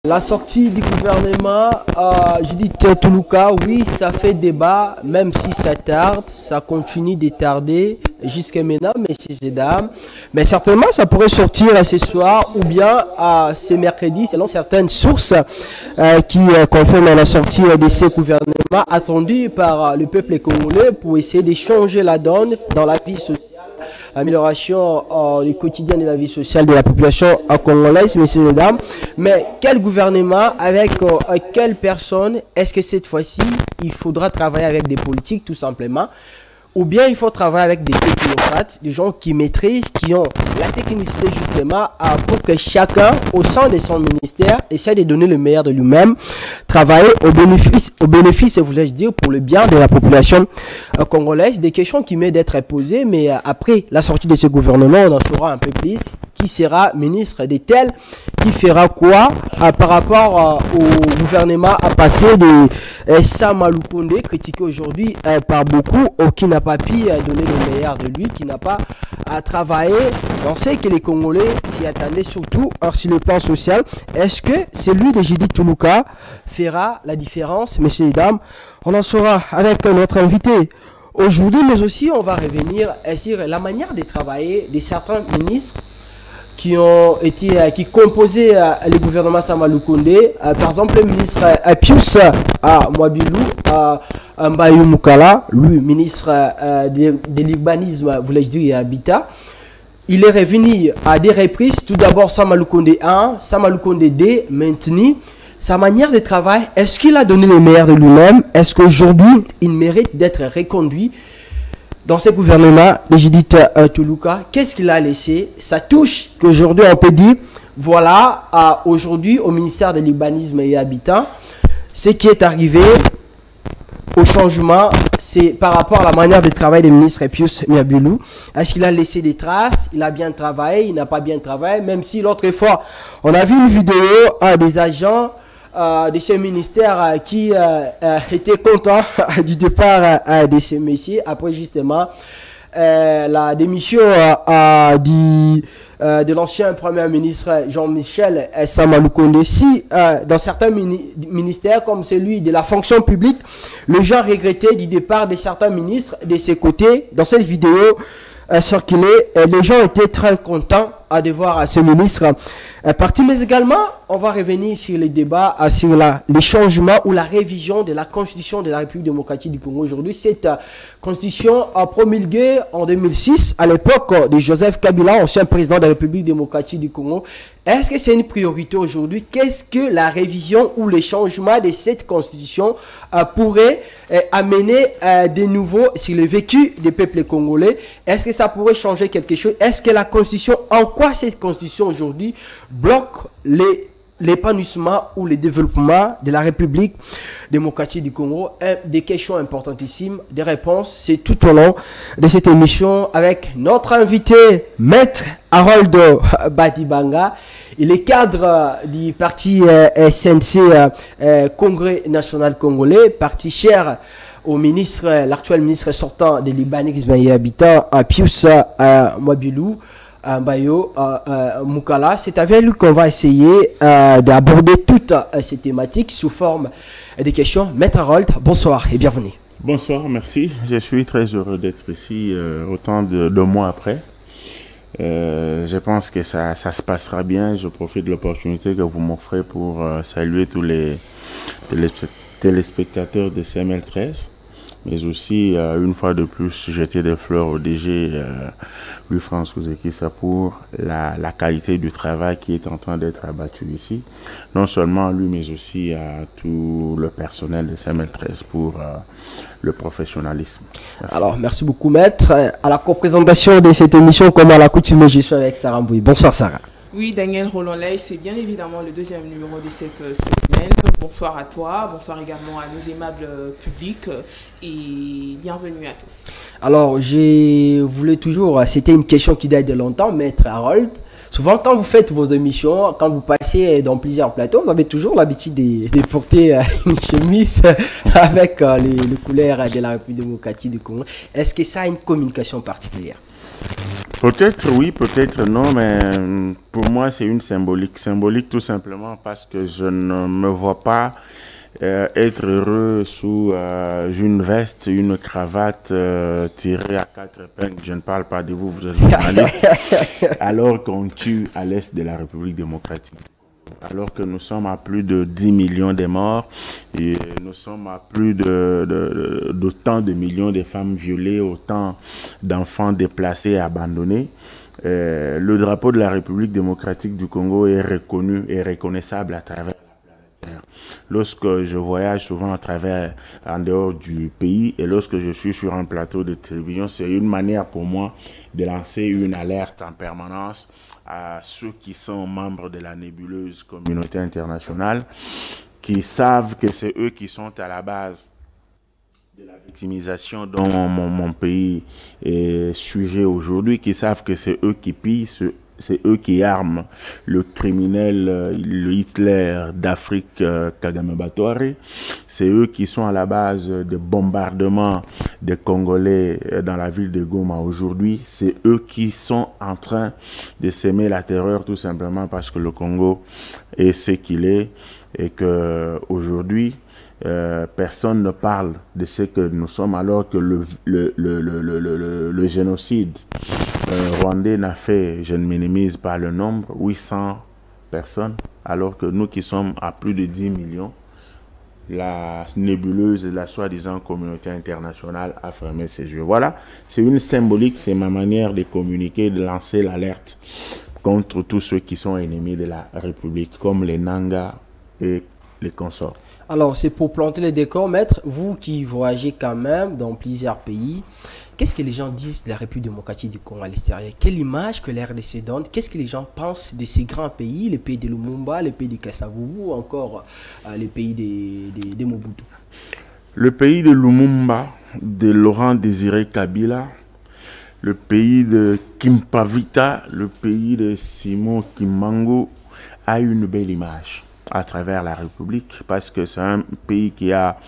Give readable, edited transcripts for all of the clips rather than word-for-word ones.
La sortie du gouvernement, Judith Toulouka, oui, ça fait débat, même si ça tarde, ça continue de tarder jusqu'à maintenant, messieurs et dames. Mais certainement, ça pourrait sortir ce soir ou bien ce mercredi, selon certaines sources qui confirment la sortie de ce gouvernement attendu par le peuple congolais pour essayer de changer la donne dans la vie sociale. Amélioration du quotidien de la vie sociale de la population congolaise, messieurs et dames. Mais quel gouvernement, avec quelle personne, est-ce que cette fois-ci, il faudra travailler avec des politiques tout simplement, ou bien il faut travailler avec des technocrates, des gens qui maîtrisent, qui ont la technicité justement pour que chacun, au sein de son ministère, essaie de donner le meilleur de lui-même, travailler au bénéfice, voulais-je dire, pour le bien de la population congolaise. Des questions qui méritent d'être posées, mais après la sortie de ce gouvernement, on en saura un peu plus. Qui sera ministre de tel, qui fera quoi par rapport au gouvernement à passer de Sama Lukonde, critiqué aujourd'hui par beaucoup, qui n'a pas pu donner le meilleur de lui, qui n'a pas travaillé. On sait que les Congolais s'y attendaient surtout sur le plan social. Est-ce que celui de Judith Toulouka fera la différence, messieurs et dames? On en saura avec notre invité aujourd'hui, mais aussi on va revenir sur la manière de travailler de certains ministres qui composaient le gouvernement Sama Lukonde, par exemple le ministre Pius Mwabilou Mbayou Mukala, lui ministre de l'urbanisme, voulais-je dire, et habitat. Il est revenu à des reprises, tout d'abord Sama Lukonde 1, Sama Lukonde 2, maintenu. Sa manière de travail, est-ce qu'il a donné le meilleur de lui-même? Est-ce qu'aujourd'hui, il mérite d'être reconduit dans ce gouvernement de Judith Toulouka? Qu'est-ce qu'il a laissé? Ça touche qu'aujourd'hui on peut dire, voilà, aujourd'hui au ministère de l'urbanisme et habitat, ce qui est arrivé au changement, c'est par rapport à la manière de travail des ministres Pius Mwabilou. Est-ce qu'il a laissé des traces? Il a bien travaillé, il n'a pas bien travaillé, même si l'autre fois, on a vu une vidéo des agents de ce ministère qui étaient contents du départ de ces messieurs après justement la démission de l'ancien premier ministre Jean-Michel Sama Lukonde. Si dans certains ministères comme celui de la fonction publique, le gens regrettait du départ de certains ministres de ses côtés, dans cette vidéo circulée, les gens étaient très contents de voir ce ministre parti, mais également on va revenir sur les débats sur les changements ou la révision de la constitution de la République démocratique du Congo. Aujourd'hui, cette constitution a promulguée en 2006 à l'époque de Joseph Kabila, ancien président de la République démocratique du Congo. Est-ce que c'est une priorité aujourd'hui? Qu'est-ce que la révision ou les changements de cette constitution pourrait amener de nouveau sur le vécu des peuples congolais? Est-ce que ça pourrait changer quelque chose? Est-ce que la constitution, en quoi cette constitution aujourd'hui bloque l'épanouissement ou le développement de la République démocratique du Congo? Des questions importantissimes, des réponses, c'est tout au long de cette émission avec notre invité, Maître Harold Badibanga. Il est cadre du parti SNC, Congrès National Congolais, parti cher au ministre, l'actuel ministre sortant de l'urbanisme et habitat, Pius Mwabilou Mbayou Mukala. C'est avec lui qu'on va essayer d'aborder toutes ces thématiques sous forme de questions. Maître Harold, bonsoir et bienvenue. Bonsoir, merci. Je suis très heureux d'être ici autant de 2 mois après. Je pense que ça se passera bien. Je profite de l'opportunité que vous m'offrez pour saluer tous les téléspectateurs de CML13. Mais aussi, une fois de plus, jeter des fleurs au DG Louis-François Zekissa pour la qualité du travail qui est en train d'être abattu ici. Non seulement lui, mais aussi à tout le personnel de CML13 pour le professionnalisme. Merci. Alors, merci beaucoup, Maître. À la co-présentation de cette émission, comme à l'accoutumée, je suis avec Sarah Mbouy. Bonsoir, Sarah. Oui, Daniel Roland-Ley, c'est bien évidemment le 2e numéro de cette semaine. Bonsoir à toi, bonsoir également à nos aimables publics et bienvenue à tous. Alors, je voulais toujours, c'était une question qui date de longtemps, Maître Harold. Souvent, quand vous faites vos émissions, quand vous passez dans plusieurs plateaux, vous avez toujours l'habitude de porter une chemise avec les couleurs de la République démocratique du Congo. Est-ce que ça a une communication particulière? Peut-être oui, peut-être non, mais pour moi c'est une symbolique. Symbolique tout simplement parce que je ne me vois pas être heureux sous une veste, une cravate tirée à 4 épingles. Je ne parle pas de vous, vous êtes journaliste, alors qu'on tue à l'est de la République démocratique. Alors que nous sommes à plus de 10 millions de morts et nous sommes à plus d'autant de millions de femmes violées, autant d'enfants déplacés et abandonnés. Le drapeau de la République démocratique du Congo est reconnu et reconnaissable à travers la planète. Lorsque je voyage souvent en dehors du pays et lorsque je suis sur un plateau de télévision, c'est une manière pour moi de lancer une alerte en permanence à ceux qui sont membres de la nébuleuse communauté internationale, qui savent que c'est eux qui sont à la base de la victimisation dont mon pays est sujet aujourd'hui, qui savent que c'est eux qui pillent, c'est eux qui arment le criminel, le Hitler d'Afrique, Kagame Batouare. C'est eux qui sont à la base des bombardements des Congolais dans la ville de Goma aujourd'hui. C'est eux qui sont en train de s'aimer la terreur tout simplement parce que le Congo est ce qu'il est et que aujourd'hui personne ne parle de ce que nous sommes alors que le génocide rwandais n'a fait, je ne minimise pas le nombre, 800 personnes, alors que nous qui sommes à plus de 10 millions, la nébuleuse de la soi-disant communauté internationale a fermé ses yeux. Voilà, c'est une symbolique, c'est ma manière de communiquer, de lancer l'alerte contre tous ceux qui sont ennemis de la République, comme les Nanga et les consorts. Alors, c'est pour planter les décors, maître, vous qui voyagez quand même dans plusieurs pays, qu'est-ce que les gens disent de la République démocratique du Congo à l'extérieur? Quelle image que la RDC donne? Qu'est-ce que les gens pensent de ces grands pays, les pays de Lumumba, les pays de Kasavubu, ou encore les pays de Mobutu? Le pays de Lumumba, de Laurent Désiré Kabila, le pays de Kimpavita, le pays de Simon Kimbangu a une belle image à travers la République parce que c'est un pays qui a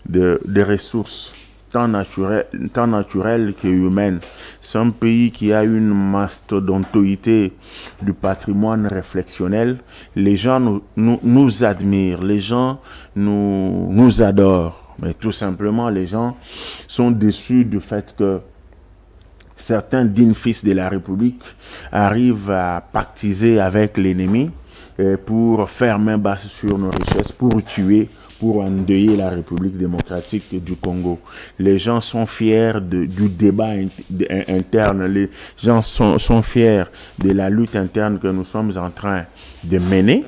des ressources tant naturelles que humaines. C'est un pays qui a une mastodontoïté du patrimoine réflexionnel. Les gens nous admirent, les gens nous adorent. Mais tout simplement, les gens sont déçus du fait que certains dignes fils de la République arrivent à pactiser avec l'ennemi pour faire main basse sur nos richesses, pour tuer, pour endeuiller la République démocratique du Congo. Les gens sont fiers du débat interne, les gens sont fiers de la lutte interne que nous sommes en train de mener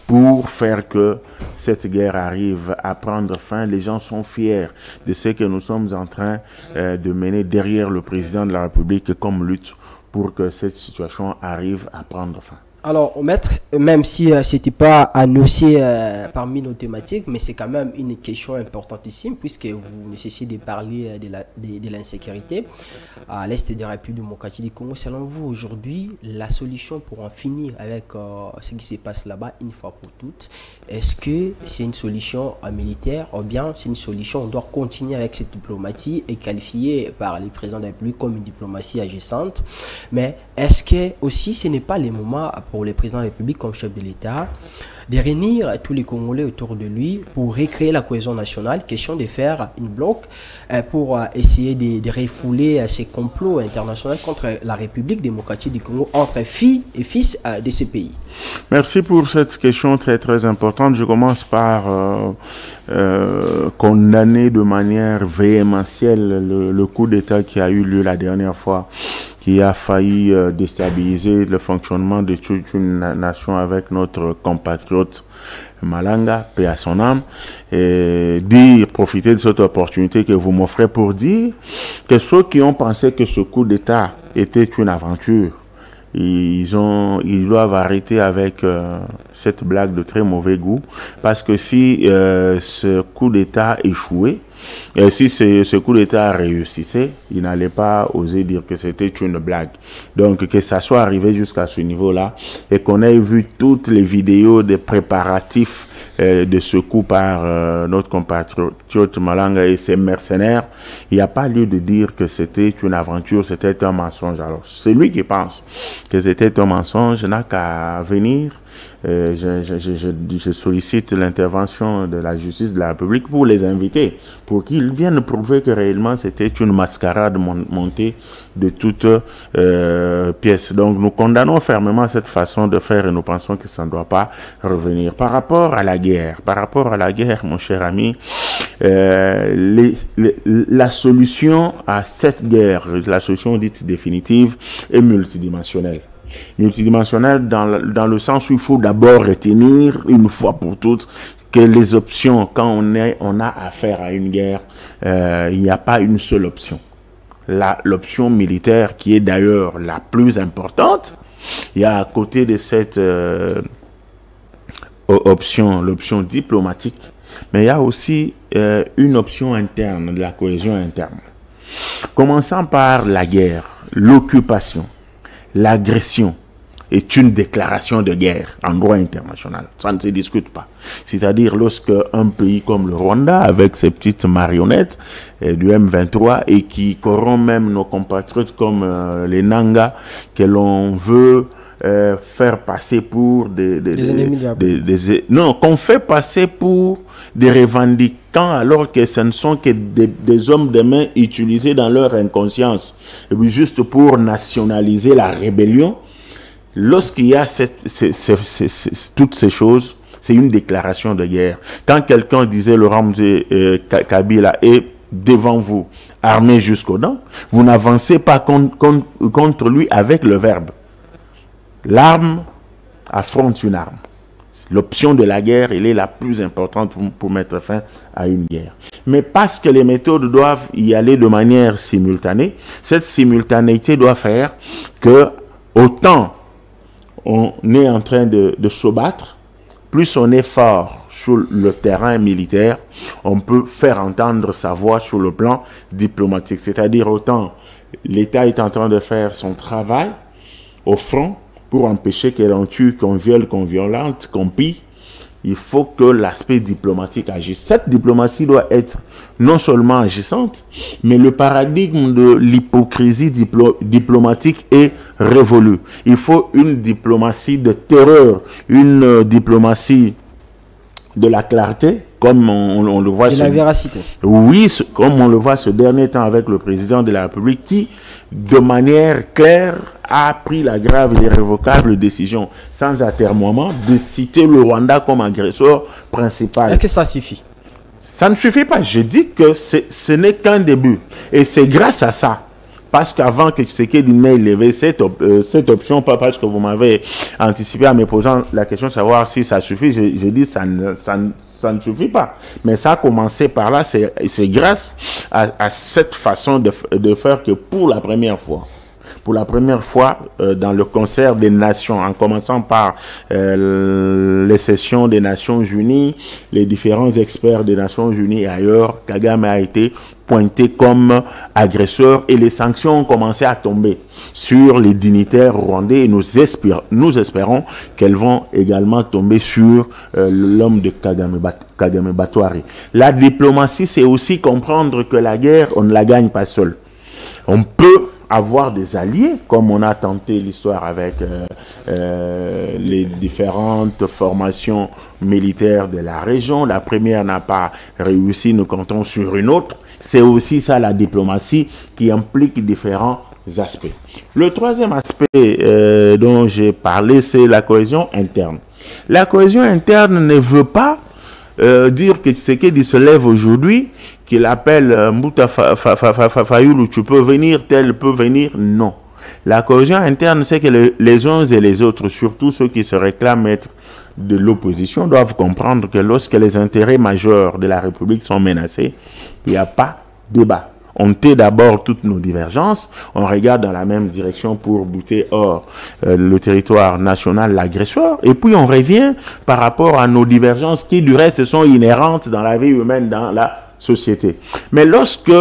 pour faire que cette guerre arrive à prendre fin. Les gens sont fiers de ce que nous sommes en train de mener derrière le président de la République comme lutte pour que cette situation arrive à prendre fin. Alors, maître, même si ce n'était pas annoncé parmi nos thématiques, mais c'est quand même une question importantissime puisque vous nécessitez de parler de l'insécurité à l'est de la République démocratique du Congo. Selon vous, aujourd'hui, la solution pour en finir avec ce qui se passe là-bas une fois pour toutes, est-ce que c'est une solution militaire ou bien c'est une solution, on doit continuer avec cette diplomatie et qualifiée par les présidents de la République comme une diplomatie agissante, mais est-ce que aussi ce n'est pas le moment pour le président de la République comme chef de l'État de réunir tous les Congolais autour de lui pour recréer la cohésion nationale, question de faire une bloc pour essayer de refouler ces complots internationaux contre la République démocratique du Congo, entre filles et fils de ces pays? Merci pour cette question très très importante. Je commence par condamner de manière véhémentielle le coup d'État qui a eu lieu la dernière fois, qui a failli déstabiliser le fonctionnement de toute une nation avec notre compatriote Malanga, paix à son âme, et profiter de cette opportunité que vous m'offrez pour dire que ceux qui ont pensé que ce coup d'État était une aventure, ils doivent arrêter avec cette blague de très mauvais goût, parce que si ce coup d'État échouait, Et si ce coup d'État réussissait, il n'allait pas oser dire que c'était une blague. Donc, que ça soit arrivé jusqu'à ce niveau-là et qu'on ait vu toutes les vidéos des préparatifs de ce coup par notre compatriote Malanga et ses mercenaires, il n'y a pas lieu de dire que c'était une aventure, c'était un mensonge. Alors, celui qui pense que c'était un mensonge n'a qu'à venir. Je sollicite l'intervention de la justice de la République pour les inviter, pour qu'ils viennent prouver que réellement c'était une mascarade montée de toutes pièces. Donc nous condamnons fermement cette façon de faire et nous pensons que ça ne doit pas revenir. Par rapport à la guerre, mon cher ami, la solution à cette guerre, la solution dite définitive, est multidimensionnelle. Multidimensionnel dans le sens où il faut d'abord retenir une fois pour toutes que les options, quand on a affaire à une guerre, il n'y a pas une seule option. L'option militaire qui est d'ailleurs la plus importante, il y a à côté de cette option, l'option diplomatique, mais il y a aussi une option interne, de la cohésion interne. Commençant par la guerre, l'occupation. L'agression est une déclaration de guerre en droit international. Ça ne se discute pas. C'est-à-dire lorsque un pays comme le Rwanda, avec ses petites marionnettes du M23 et qui corrompt même nos compatriotes comme les Nanga, que l'on veut faire passer pour des ennemis non, qu'on fait passer pour des revendiquants alors que ce ne sont que des hommes de main utilisés dans leur inconscience et puis juste pour nationaliser la rébellion. Lorsqu'il y a toutes ces choses, c'est une déclaration de guerre. Quand quelqu'un disait le Ramsey Kabila est devant vous, armé jusqu'aux dents, vous n'avancez pas contre lui avec le verbe. L'arme affronte une arme. L'option de la guerre, elle est la plus importante pour mettre fin à une guerre. Mais parce que les méthodes doivent y aller de manière simultanée, cette simultanéité doit faire que autant on est en train de se battre, plus on est fort sur le terrain militaire, on peut faire entendre sa voix sur le plan diplomatique. C'est-à-dire autant l'État est en train de faire son travail au front, pour empêcher qu'on tue, qu'on viole, qu'on violente, qu'on pille, il faut que l'aspect diplomatique agisse. Cette diplomatie doit être non seulement agissante, mais le paradigme de l'hypocrisie diplomatique est révolu. Il faut une diplomatie de terreur, une diplomatie de la clarté, comme on le voit. De la véracité. Oui, comme on le voit ce dernier temps avec le président de la République qui, de manière claire, a pris la grave et irrévocable décision, sans atermoiement, de citer le Rwanda comme agresseur principal. Est-ce que ça suffit? Ça ne suffit pas. Je dis que ce n'est qu'un début. Et c'est grâce à ça. Parce qu'avant que Tshisekedi n'ait levé cette option, pas parce que vous m'avez anticipé en me posant la question de savoir si ça suffit, je dis ça ne suffit pas. Mais ça a commencé par là, c'est grâce à cette façon de faire que pour la première fois, dans le concert des nations, en commençant par les sessions des Nations Unies, les différents experts des Nations Unies et ailleurs, Kagame a été pointé comme agresseur et les sanctions ont commencé à tomber sur les dignitaires rwandais et nous espérons qu'elles vont également tomber sur l'homme de Kagame Batwari. La diplomatie, c'est aussi comprendre que la guerre, on ne la gagne pas seul. On peut avoir des alliés, comme on a tenté l'histoire avec les différentes formations militaires de la région. La première n'a pas réussi, nous comptons sur une autre. C'est aussi ça la diplomatie qui implique différents aspects. Le troisième aspect dont j'ai parlé, c'est la cohésion interne. La cohésion interne ne veut pas dire que Tshisekedi se lève aujourd'hui, qu'il appelle Mbuta Fayoulou, tu peux venir, tel peut venir. Non. La cohésion interne, c'est que les uns et les autres, surtout ceux qui se réclament être de l'opposition, doivent comprendre que lorsque les intérêts majeurs de la République sont menacés, il n'y a pas débat. On tait d'abord toutes nos divergences, on regarde dans la même direction pour bouter hors le territoire national l'agresseur, et puis on revient par rapport à nos divergences qui du reste sont inhérentes dans la vie humaine, dans la société. Mais lorsque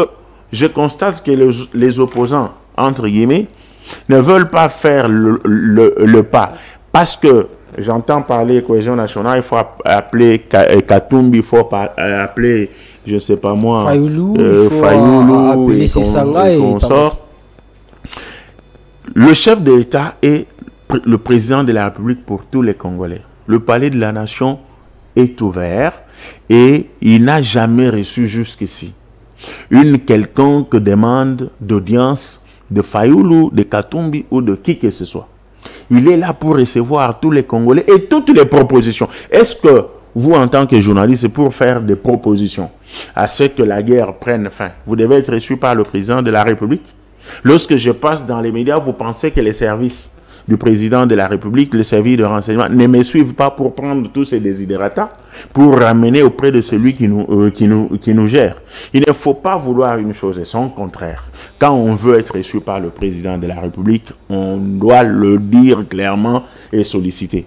je constate que les opposants, entre guillemets, ne veulent pas faire le pas, parce que j'entends parler cohésion nationale, il faut appeler Katumbi, il faut appeler, je ne sais pas moi, Fayoulou, il faut appeler Sessanga et consorts. Le chef de l'État est le président de la République pour tous les Congolais. Le palais de la nation est ouvert et il n'a jamais reçu jusqu'ici une quelconque demande d'audience de Fayoulou, de Katumbi ou de qui que ce soit. Il est là pour recevoir tous les Congolais et toutes les propositions. Est-ce que vous, en tant que journaliste, pour faire des propositions à ce que la guerre prenne fin, vous devez être reçu par le président de la République? Lorsque je passe dans les médias, vous pensez que les services du président de la République, les services de renseignement, ne me suivent pas pour prendre tous ces desiderata, pour ramener auprès de celui qui nous gère. Il ne faut pas vouloir une chose et son contraire. Quand on veut être reçu par le président de la République, on doit le dire clairement et solliciter.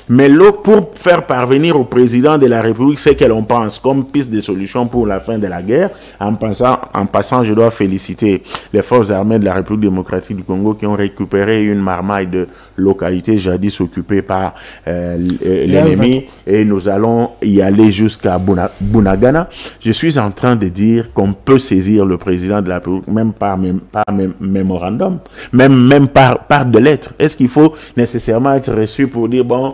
Mais pour faire parvenir au président de la République ce que l'on pense comme piste de solution pour la fin de la guerre, en passant, je dois féliciter les forces armées de la République démocratique du Congo qui ont récupéré une marmaille de localités jadis occupées par l'ennemi, et nous allons y aller jusqu'à Bunagana. Je suis en train de dire qu'on peut saisir le président de la République même par mémorandum, même par de lettres. Est-ce qu'il faut nécessairement être reçu pour dire bon,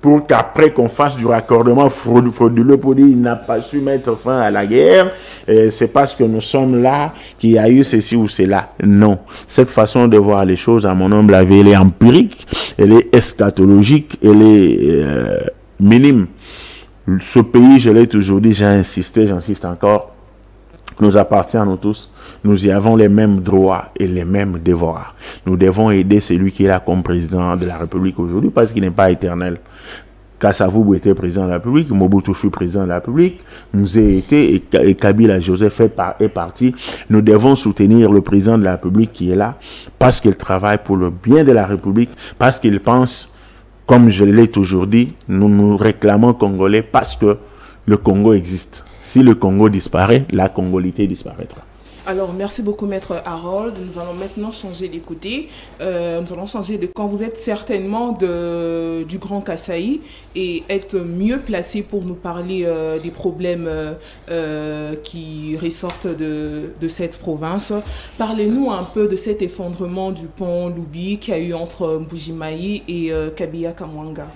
pour qu'après qu'on fasse du raccordement frauduleux pour dire il n'a pas su mettre fin à la guerre, c'est parce que nous sommes là qu'il y a eu ceci ou cela? Non. Cette façon de voir les choses, à mon humble avis, elle est empirique, elle est eschatologique, elle est minime. Ce pays, je l'ai toujours dit, j'ai insisté, j'insiste encore, nous appartient à nous tous. Nous y avons les mêmes droits et les mêmes devoirs. Nous devons aider celui qui est là comme président de la République aujourd'hui parce qu'il n'est pas éternel. Kasavubu était président de la République, Mobutu fut président de la République, Mouzé était et Kabila Joseph est parti. Nous devons soutenir le président de la République qui est là parce qu'il travaille pour le bien de la République, parce qu'il pense, comme je l'ai toujours dit, nous réclamons Congolais parce que le Congo existe. Si le Congo disparaît, la congolité disparaîtra. Alors, merci beaucoup, Maître Harold. Nous allons maintenant changer d'écouter. Nous allons changer de camp. Vous êtes certainement du Grand Kasaï et êtes mieux placé pour nous parler des problèmes qui ressortent de cette province. Parlez-nous un peu de cet effondrement du pont Lubi qu'il y a eu entre Mbujimayi et Kabiya Kamwanga.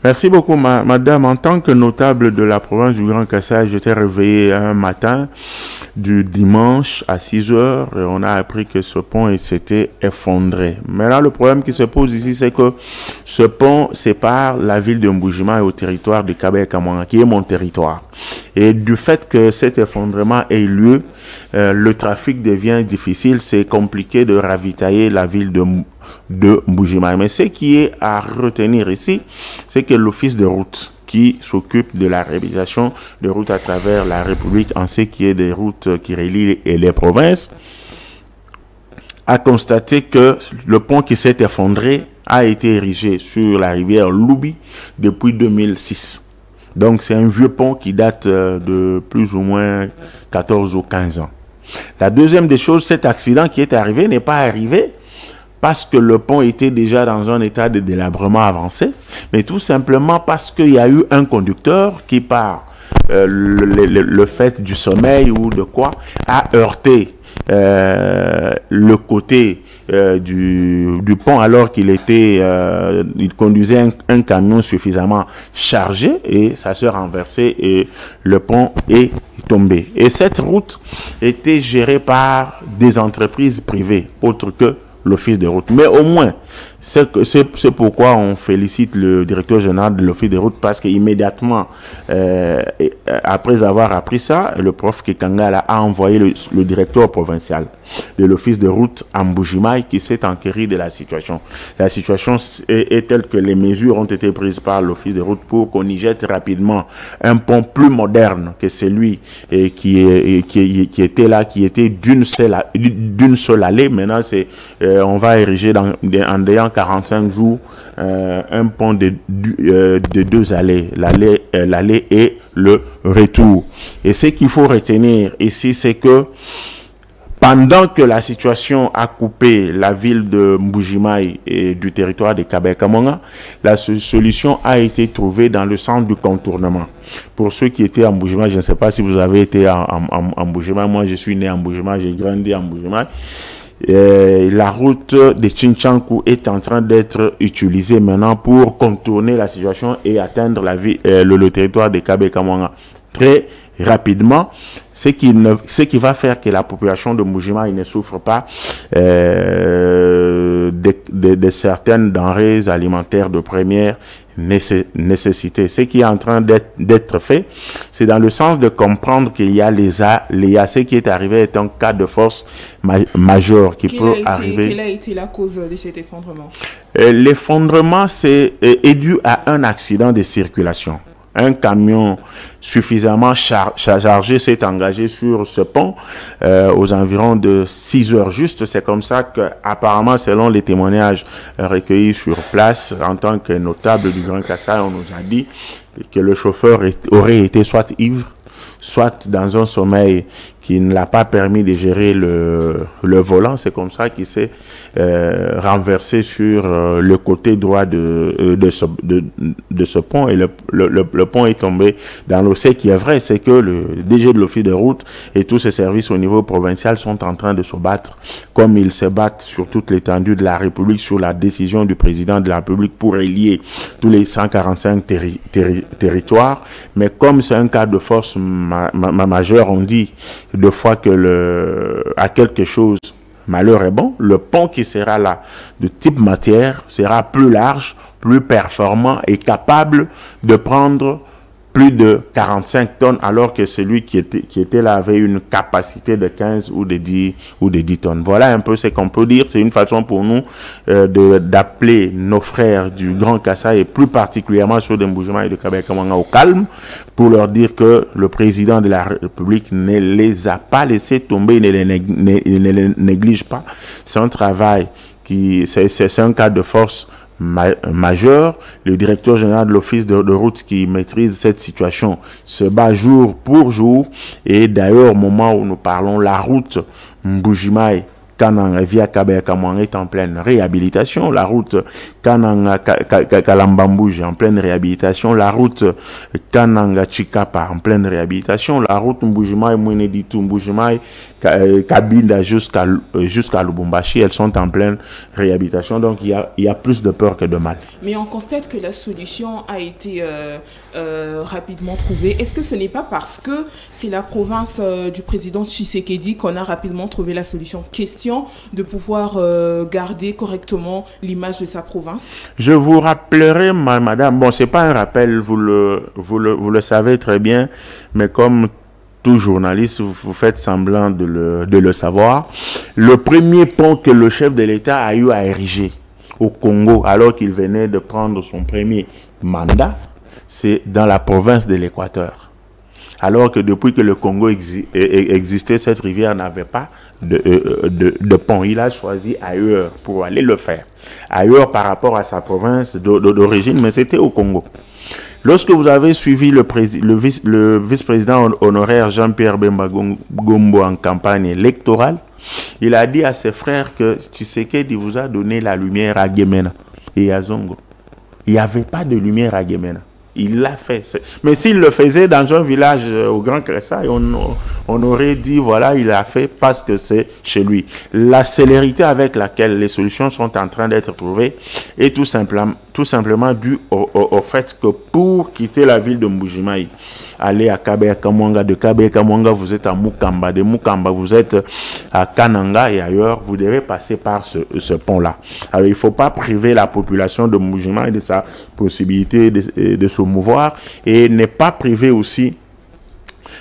Merci beaucoup, madame. En tant que notable de la province du Grand Kasaï, j'étais réveillé un matin du dimanche à 6 heures, et on a appris que ce pont s'était effondré. Mais là, le problème qui se pose ici, c'est que ce pont sépare la ville de Mbujimayi au territoire de Kabiya Kamwanga, qui est mon territoire. Et du fait que cet effondrement ait lieu, le trafic devient difficile, c'est compliqué de ravitailler la ville de Mbujimayi. Mais ce qui est à retenir ici, c'est que l'office de route qui s'occupe de la réhabilitation de routes à travers la République, en ce qui est des routes qui relient les provinces, a constaté que le pont qui s'est effondré a été érigé sur la rivière Lubi depuis 2006. Donc c'est un vieux pont qui date de plus ou moins 14 ou 15 ans. La deuxième des choses, cet accident qui est arrivé n'est pas arrivé parce que le pont était déjà dans un état de délabrement avancé, mais tout simplement parce qu'il y a eu un conducteur qui, par le fait du sommeil ou de quoi, a heurté le côté du pont alors qu'il il conduisait un camion suffisamment chargé et ça s'est renversé et le pont est tombé. Et cette route était gérée par des entreprises privées, autres que l'office de route. Mais au moins, c'est pourquoi on félicite le directeur général de l'office de route parce qu'immédiatement, après avoir appris ça, le prof Kekangala a envoyé le directeur provincial de l'office de route à Mbujimayi qui s'est enquéri de la situation. La situation est telle que les mesures ont été prises par l'office de route pour qu'on y jette rapidement un pont plus moderne que celui qui était là, qui était d'une seule allée. Maintenant, c'est on va ériger en ayant 45 jours un pont de 2 allées, l'aller et le retour. Et ce qu'il faut retenir ici, c'est que pendant que la situation a coupé la ville de Mbuji-Mayi et du territoire de Kabaya-Kamwanga, la solution a été trouvée dans le centre du contournement. Pour ceux qui étaient à Mbuji-Mayi, je ne sais pas si vous avez été en Mbuji-Mayi, moi je suis né en Mbuji-Mayi, j'ai grandi en Mbuji-Mayi. La route de Chinchankou est en train d'être utilisée maintenant pour contourner la situation et atteindre le territoire de Kabaya-Kamwanga très rapidement, ce qui va faire que la population de Mbuji-Mayi ne souffre pas de certaines denrées alimentaires de première nécessité. Ce qui est en train d'être fait, c'est dans le sens de comprendre qu'il y a ce qui est arrivé est un cas de force majeur qui peut arriver. Quelle a été la cause de cet effondrement? L'effondrement est dû à un accident de circulation. Un camion suffisamment chargé s'est engagé sur ce pont aux environs de 6 heures juste. C'est comme ça que, apparemment, selon les témoignages recueillis sur place, en tant que notable du Grand Kassai, on nous a dit que le chauffeur aurait été soit ivre, soit dans un sommeil qui ne l'a pas permis de gérer le volant. C'est comme ça qu'il s'est renversé sur le côté droit de ce pont et le pont est tombé dans l'eau. Ce qui est vrai, c'est que le DG de l'Office de route et tous ses services au niveau provincial sont en train de se battre comme ils se battent sur toute l'étendue de la République sur la décision du président de la République pour relier tous les 145 territoires. Mais comme c'est un cas de force majeur, on dit deux fois que à quelque chose, malheur est bon, le pont qui sera là de type matière sera plus large, plus performant et capable de prendre plus de 45 tonnes alors que celui qui était là avait une capacité de 15 ou de 10 tonnes. Voilà un peu ce qu'on peut dire. C'est une façon pour nous d'appeler nos frères du Grand Kassai et plus particulièrement ceux de Mbuji-Mayi et de Kabaya-Kamwanga au calme pour leur dire que le président de la République ne les a pas laissés tomber, ne les néglige pas. C'est un travail c'est un cas de force majeur. Le directeur général de l'office de route qui maîtrise cette situation se bat jour pour jour et d'ailleurs au moment où nous parlons, la route Mbuji-Mayi Kananga via Kabaya-Kamwanga est en pleine réhabilitation. La route Kananga Kalambambouji en pleine réhabilitation. La route Kananga Chikapa en pleine réhabilitation. La route Mbuji-Mayi Mweneditu Mbuji-Mayi Kabinda jusqu'à Lubumbashi, elles sont en pleine réhabilitation. Donc il y a plus de peur que de mal. Mais on constate que la solution a été rapidement trouvée. Est-ce que ce n'est pas parce que c'est la province du président Tshisekedi qu'on a rapidement trouvé la solution? Question de pouvoir garder correctement l'image de sa province. Je vous rappellerai, madame, bon, c'est pas un rappel, vous le savez très bien, mais comme tout journaliste, vous faites semblant de le savoir. Le premier pont que le chef de l'État a eu à ériger au Congo, alors qu'il venait de prendre son premier mandat, c'est dans la province de l'Équateur. Alors que depuis que le Congo existait, cette rivière n'avait pas de pont. Il a choisi ailleurs pour aller le faire. Ailleurs par rapport à sa province d'origine, mais c'était au Congo. Lorsque vous avez suivi le vice-président honoraire Jean-Pierre Bemba Gombo en campagne électorale, il a dit à ses frères que Tshisekedi vous a donné la lumière à Gemena et à Zongo. Il n'y avait pas de lumière à Gemena. Il l'a fait. Mais s'il le faisait dans un village au Grand Kassai, on aurait dit, voilà, il l'a fait parce que c'est chez lui. La célérité avec laquelle les solutions sont en train d'être trouvées est tout simplement due au fait que pour quitter la ville de Mbuji-Mayi, aller à Kabaya-Kamwanga, de Kabaya-Kamwanga, vous êtes à Mukamba, de Mukamba, vous êtes à Kananga et ailleurs, vous devez passer par ce pont-là. Alors, il ne faut pas priver la population de Mbuji-Mayi de sa possibilité de se mouvoir et ne pas priver aussi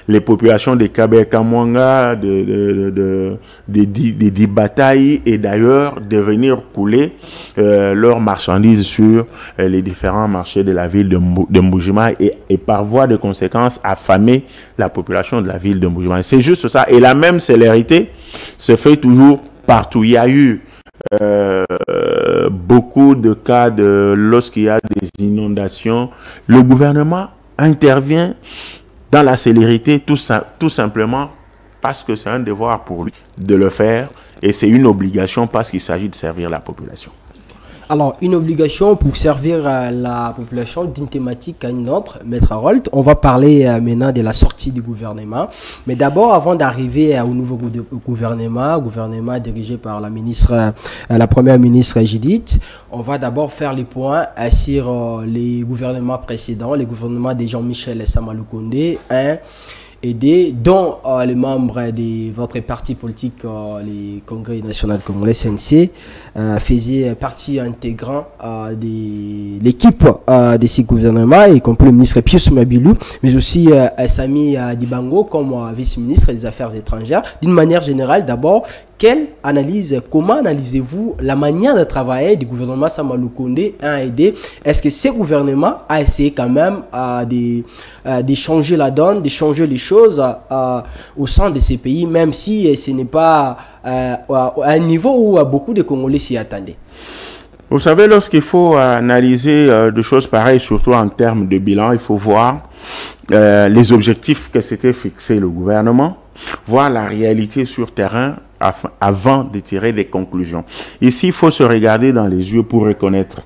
les populations de Kabaya-Kamwanga, de Bataille et d'ailleurs de venir couler leurs marchandises sur les différents marchés de la ville de Mbuji-Mayi et par voie de conséquence affamer la population de la ville de Mbuji-Mayi. C'est juste ça. Et la même célérité se fait toujours partout. Il y a eu beaucoup de cas lorsqu'il y a des inondations, le gouvernement intervient dans la célérité tout simplement parce que c'est un devoir pour lui de le faire et c'est une obligation parce qu'il s'agit de servir la population. Alors, une obligation pour servir la population d'une thématique à une autre. Maître Harold, on va parler maintenant de la sortie du gouvernement. Mais d'abord, avant d'arriver au nouveau gouvernement dirigé par la première ministre Judith, on va d'abord faire les points sur les gouvernements précédents, les gouvernements de Jean-Michel Sama-Lukonde, dont les membres de votre parti politique, les Congrès national congolais CNC, faisaient partie intégrante de l'équipe de ces gouvernements, y compris le ministre Pius Mabilou, mais aussi Sami Dibango comme vice-ministre des Affaires étrangères. D'une manière générale, d'abord, comment analysez-vous la manière de travailler du gouvernement Sama-Lukonde 1 et 2? Est-ce que ce gouvernement a essayé quand même de changer la donne, de changer les choses au sein de ces pays, même si ce n'est pas à un niveau où beaucoup de Congolais s'y attendaient? Vous savez, lorsqu'il faut analyser des choses pareilles, surtout en termes de bilan, il faut voir les objectifs que s'était fixé le gouvernement, voir la réalité sur terrain avant de tirer des conclusions. Ici, il faut se regarder dans les yeux pour reconnaître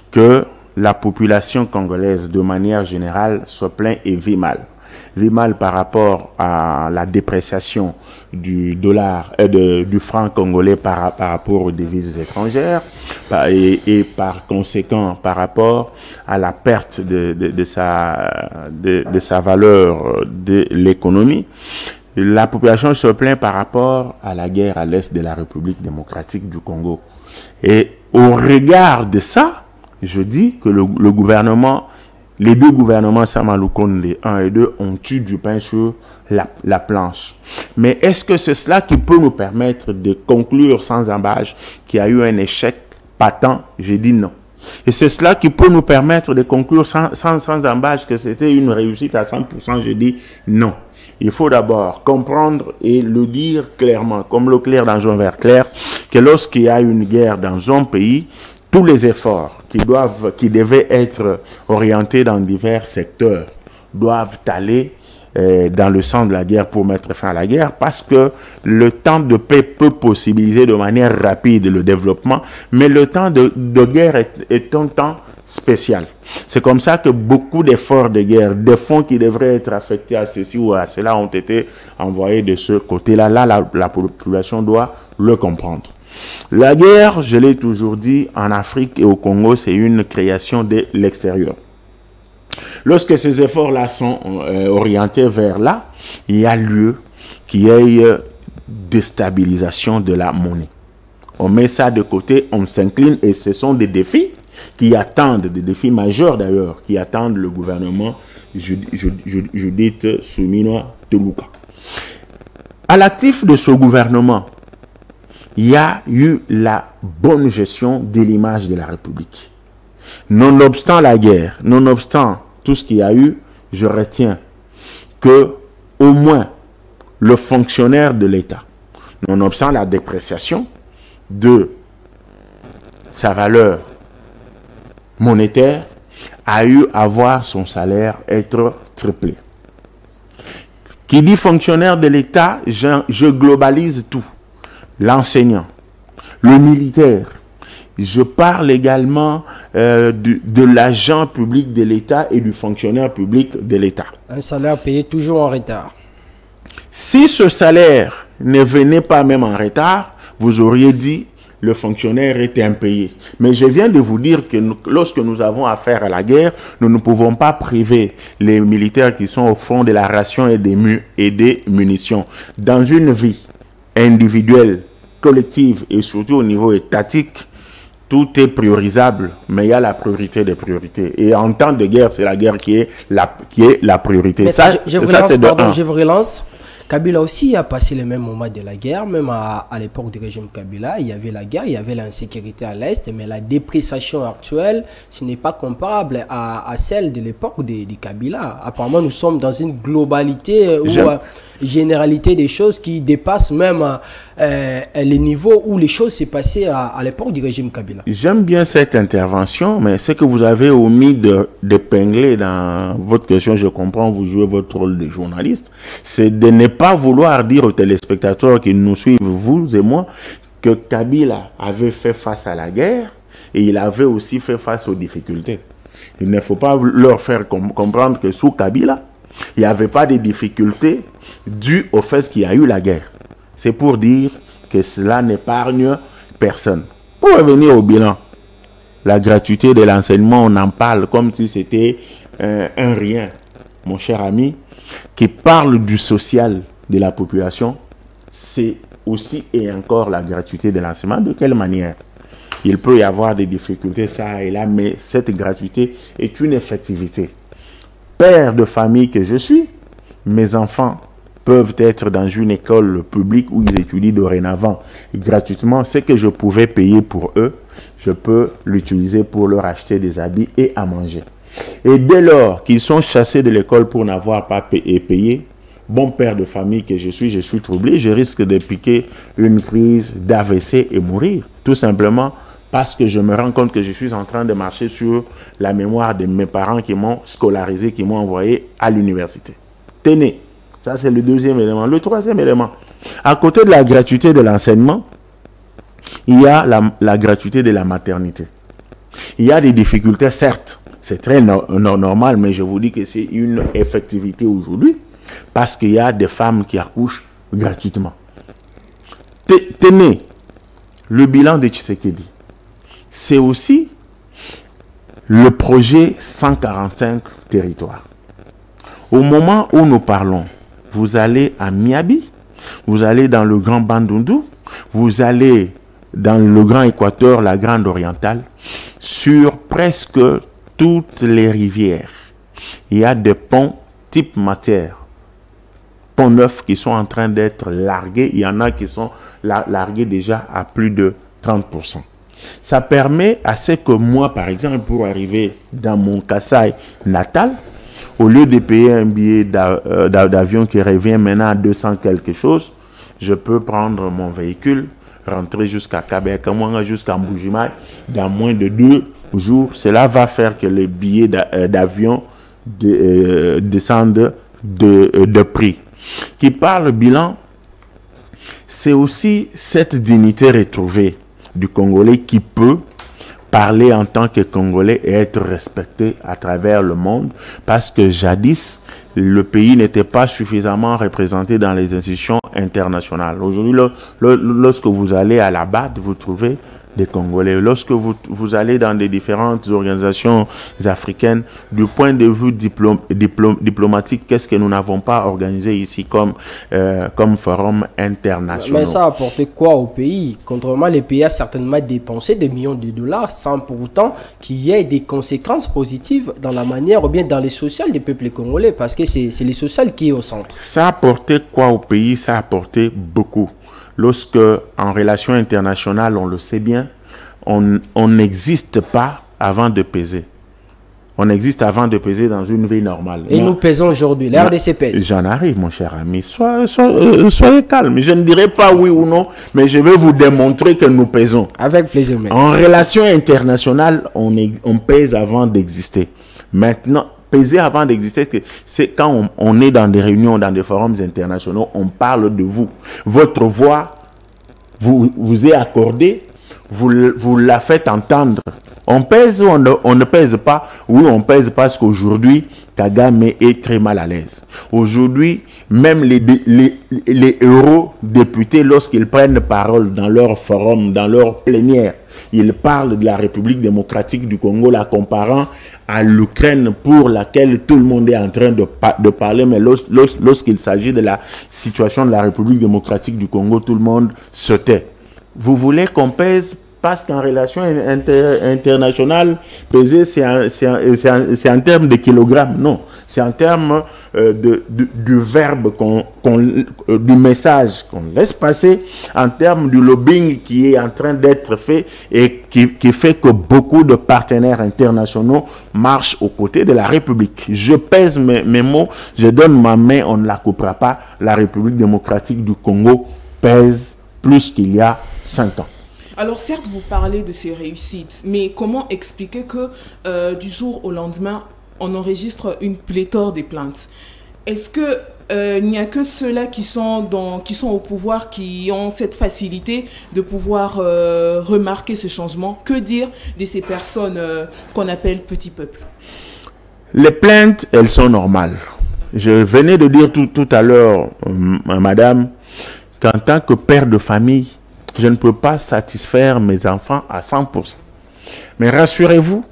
que la population congolaise, de manière générale, se plaint et vit mal. Vit mal par rapport à la dépréciation du dollar, du franc congolais par rapport aux devises étrangères et par conséquent par rapport à la perte de sa valeur de l'économie. La population se plaint par rapport à la guerre à l'est de la République démocratique du Congo. Et au regard de ça, je dis que les deux gouvernements Sama-Lukonde 1 et 2 ont eu du pain sur la planche. Mais est-ce que c'est cela qui peut nous permettre de conclure sans embâche qu'il y a eu un échec patent? Je dis non. Et c'est cela qui peut nous permettre de conclure sans embâche que c'était une réussite à 100%? Je dis non. Il faut d'abord comprendre et le dire clairement, comme l'eau claire dans un verre clair, que lorsqu'il y a une guerre dans un pays, tous les efforts qui devaient être orientés dans divers secteurs doivent aller dans le sens de la guerre pour mettre fin à la guerre, parce que le temps de paix peut possibiliser de manière rapide le développement, mais le temps de guerre est un temps spécial. C'est comme ça que beaucoup d'efforts de guerre, des fonds qui devraient être affectés à ceci ou à cela ont été envoyés de ce côté-là. Là, la population doit le comprendre. La guerre, je l'ai toujours dit, en Afrique et au Congo, c'est une création de l'extérieur. Lorsque ces efforts-là sont orientés vers là, il y a lieu qu'il y ait déstabilisation de la monnaie. On met ça de côté, on s'incline et ce sont des défis qui attendent, des défis majeurs d'ailleurs, qui attendent le gouvernement Judith Suminwa Tuluka. À l'actif de ce gouvernement, il y a eu la bonne gestion de l'image de la République. Nonobstant la guerre, nonobstant tout ce qu'il y a eu, je retiens que au moins le fonctionnaire de l'État, nonobstant la dépréciation de sa valeur monétaire, a eu à voir son salaire être triplé. Qui dit fonctionnaire de l'État, je globalise tout. L'enseignant, le militaire. Je parle également de l'agent public de l'État et du fonctionnaire public de l'État. Un salaire payé toujours en retard. Si ce salaire ne venait pas même en retard, vous auriez dit le fonctionnaire était impayé. Mais je viens de vous dire que lorsque nous avons affaire à la guerre, nous ne pouvons pas priver les militaires qui sont au fond de la ration et des munitions. Dans une vie individuelle, collective et surtout au niveau étatique, tout est priorisable, mais il y a la priorité des priorités. Et en temps de guerre, c'est la guerre qui est la priorité. Mais je vous relance. Kabila aussi a passé les mêmes moments de la guerre, même à l'époque du régime Kabila. Il y avait la guerre, il y avait l'insécurité à l'Est, mais la dépréciation actuelle, ce n'est pas comparable à celle de l'époque de Kabila. Apparemment, nous sommes dans une globalité ou généralité des choses qui dépassent même les niveaux où les choses s'est passées à l'époque du régime Kabila. J'aime bien cette intervention, mais ce que vous avez omis d'épingler dans votre question, je comprends, vous jouez votre rôle de journaliste, c'est de ne pas vouloir dire aux téléspectateurs qui nous suivent, vous et moi, que Kabila avait fait face à la guerre et il avait aussi fait face aux difficultés. Il ne faut pas leur faire comprendre que sous Kabila, il n'y avait pas de difficultés dues au fait qu'il y a eu la guerre. C'est pour dire que cela n'épargne personne. Pour revenir au bilan, la gratuité de l'enseignement, on en parle comme si c'était un rien. Mon cher ami, qui parle du social de la population, c'est aussi et encore la gratuité de l'enseignement. De quelle manière? Il peut y avoir des difficultés, ça et là, mais cette gratuité est une effectivité. Père de famille que je suis, mes enfants peuvent être dans une école publique où ils étudient dorénavant gratuitement. Ce que je pouvais payer pour eux, je peux l'utiliser pour leur acheter des habits et à manger. Et dès lors qu'ils sont chassés de l'école pour n'avoir pas payé, bon père de famille que je suis troublé, je risque de piquer une crise d'AVC et mourir. Tout simplement parce que je me rends compte que je suis en train de marcher sur la mémoire de mes parents qui m'ont scolarisé, qui m'ont envoyé à l'université. Tenez, ça c'est le deuxième élément. Le troisième élément, à côté de la gratuité de l'enseignement, il y a la gratuité de la maternité. Il y a des difficultés, certes, c'est très normal, mais je vous dis que c'est une effectivité aujourd'hui, parce qu'il y a des femmes qui accouchent gratuitement. Tenez, le bilan de Tshisekedi, c'est aussi le projet 145 territoires. Au moment où nous parlons, vous allez à Miabi, vous allez dans le Grand Bandundu, vous allez dans le Grand Équateur, la Grande Orientale, sur presque toutes les rivières. Il y a des ponts type matière, ponts neufs qui sont en train d'être largués. Il y en a qui sont largués déjà à plus de 30%. Ça permet à ce que moi, par exemple, pour arriver dans mon Kasaï natal, au lieu de payer un billet d'avion qui revient maintenant à 200 quelque chose, je peux prendre mon véhicule, rentrer jusqu'à Kabeka, jusqu'à Mboujimai, dans moins de 2 jours. Cela va faire que les billets d'avion descendent de prix. Qui parle bilan, c'est aussi cette dignité retrouvée du Congolais qui peut parler en tant que Congolais et être respecté à travers le monde, parce que jadis, le pays n'était pas suffisamment représenté dans les institutions internationales. Aujourd'hui, lorsque vous allez à la BAD, vous trouvez des Congolais. Lorsque vous allez dans des différentes organisations africaines, du point de vue diplomatique, qu'est-ce que nous n'avons pas organisé ici comme forum international? Mais ça a apporté quoi au pays? Contrairement, le pays a certainement dépensé des millions de dollars sans pour autant qu'il y ait des conséquences positives dans la manière ou bien dans les social des peuples congolais, parce que c'est les social qui est au centre. Ça a apporté quoi au pays? Ça a apporté beaucoup. Lorsque, en relations internationales, on le sait bien, on n'existe pas avant de peser. On existe avant de peser dans une vie normale. Et nous pesons aujourd'hui, la RDC pèse. J'en arrive, mon cher ami. Soyez calme. Je ne dirai pas oui ou non, mais je vais vous démontrer que nous pesons. Avec plaisir. En relations internationales, on pèse avant d'exister. Maintenant, peser avant d'exister, c'est quand on est dans des réunions, dans des forums internationaux, on parle de vous. Votre voix vous est accordée, vous la faites entendre. On pèse ou on ne pèse pas? Oui, on pèse parce qu'aujourd'hui, Kagame est très mal à l'aise. Aujourd'hui, même les eurodéputés, lorsqu'ils prennent parole dans leur forum, dans leur plénière, ils parlent de la République démocratique du Congo, la comparant à l'Ukraine pour laquelle tout le monde est en train de parler. Mais lorsqu'il s'agit de la situation de la République démocratique du Congo, tout le monde se tait. Vous voulez qu'on pèse? Parce qu'en relation internationale, peser, c'est en termes de kilogrammes. Non, c'est en termes du verbe, du message qu'on laisse passer, en termes du lobbying qui est en train d'être fait et qui fait que beaucoup de partenaires internationaux marchent aux côtés de la République. Je pèse mes mots, je donne ma main, on ne la coupera pas. La République démocratique du Congo pèse plus qu'il y a 5 ans. Alors certes, vous parlez de ces réussites, mais comment expliquer que du jour au lendemain, on enregistre une pléthore de plaintes? Est-ce que il n'y a que ceux-là qui sont au pouvoir, qui ont cette facilité de pouvoir remarquer ce changement? Que dire de ces personnes qu'on appelle petit peuple? Les plaintes, elles sont normales. Je venais de dire tout à l'heure, madame, qu'en tant que père de famille, je ne peux pas satisfaire mes enfants à 100%. Mais rassurez-vous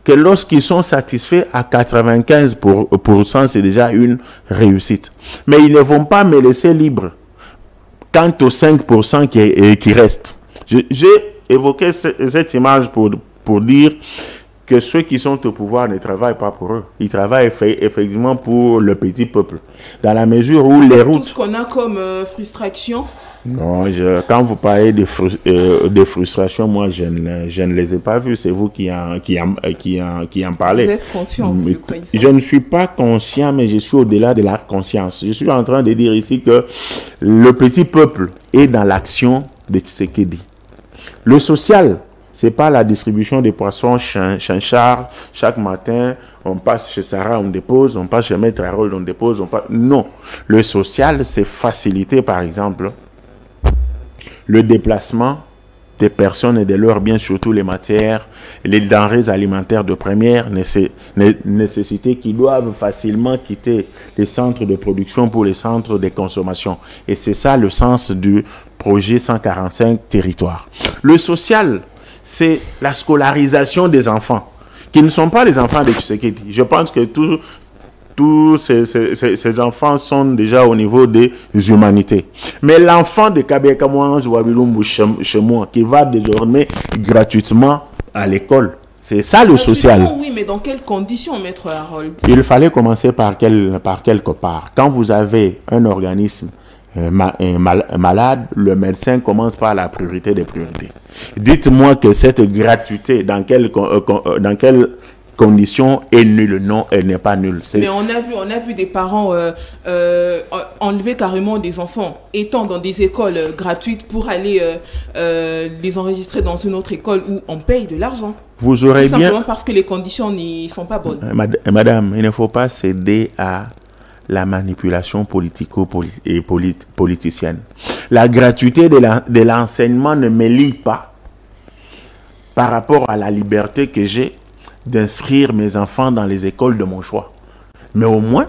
que lorsqu'ils sont satisfaits à 95%, c'est déjà une réussite. Mais ils ne vont pas me laisser libre quant aux 5% qui restent. J'ai évoqué cette image pour dire que ceux qui sont au pouvoir ne travaillent pas pour eux. Ils travaillent effectivement pour le petit peuple. Dans la mesure où les routes... Tout ce qu'on a comme frustration. Non, quand vous parlez de frustration, moi, je ne les ai pas vus. C'est vous qui en parlez. Vous êtes conscient. Je ne suis pas conscient, mais je suis au-delà de la conscience. Je suis en train de dire ici que le petit peuple est dans l'action de Tshisekedi. Le social, c'est pas la distribution des poissons Charles. Chaque matin, on passe chez Sarah, on dépose, on passe chez Maître Harold, on dépose, Non. Le social, c'est faciliter, par exemple, le déplacement des personnes et de leurs biens, surtout les matières, les denrées alimentaires de première nécessité qui doivent facilement quitter les centres de production pour les centres de consommation. Et c'est ça le sens du projet 145 territoires. Le social, c'est la scolarisation des enfants, qui ne sont pas les enfants de Tshisekedi. Je pense que tous ces enfants sont déjà au niveau des humanités. Mais l'enfant de Kabeka Zouabilumbu chez moi, qui va désormais gratuitement à l'école, c'est ça le social. Oui, mais dans quelles conditions, Maître Harold? Il fallait commencer par quelque part. Quand vous avez un organisme malade, le médecin commence par la priorité des priorités. Dites-moi que cette gratuité, dans quelle condition est nulle? Non, elle n'est pas nulle. Mais on a vu des parents enlever carrément des enfants étant dans des écoles gratuites pour aller les enregistrer dans une autre école où on paye de l'argent. Vous aurez tout bien... simplement parce que les conditions n'y sont pas bonnes. Madame, il ne faut pas céder à la manipulation politicienne. La gratuité de l'enseignement ne me lie pas par rapport à la liberté que j'ai d'inscrire mes enfants dans les écoles de mon choix. Mais au moins,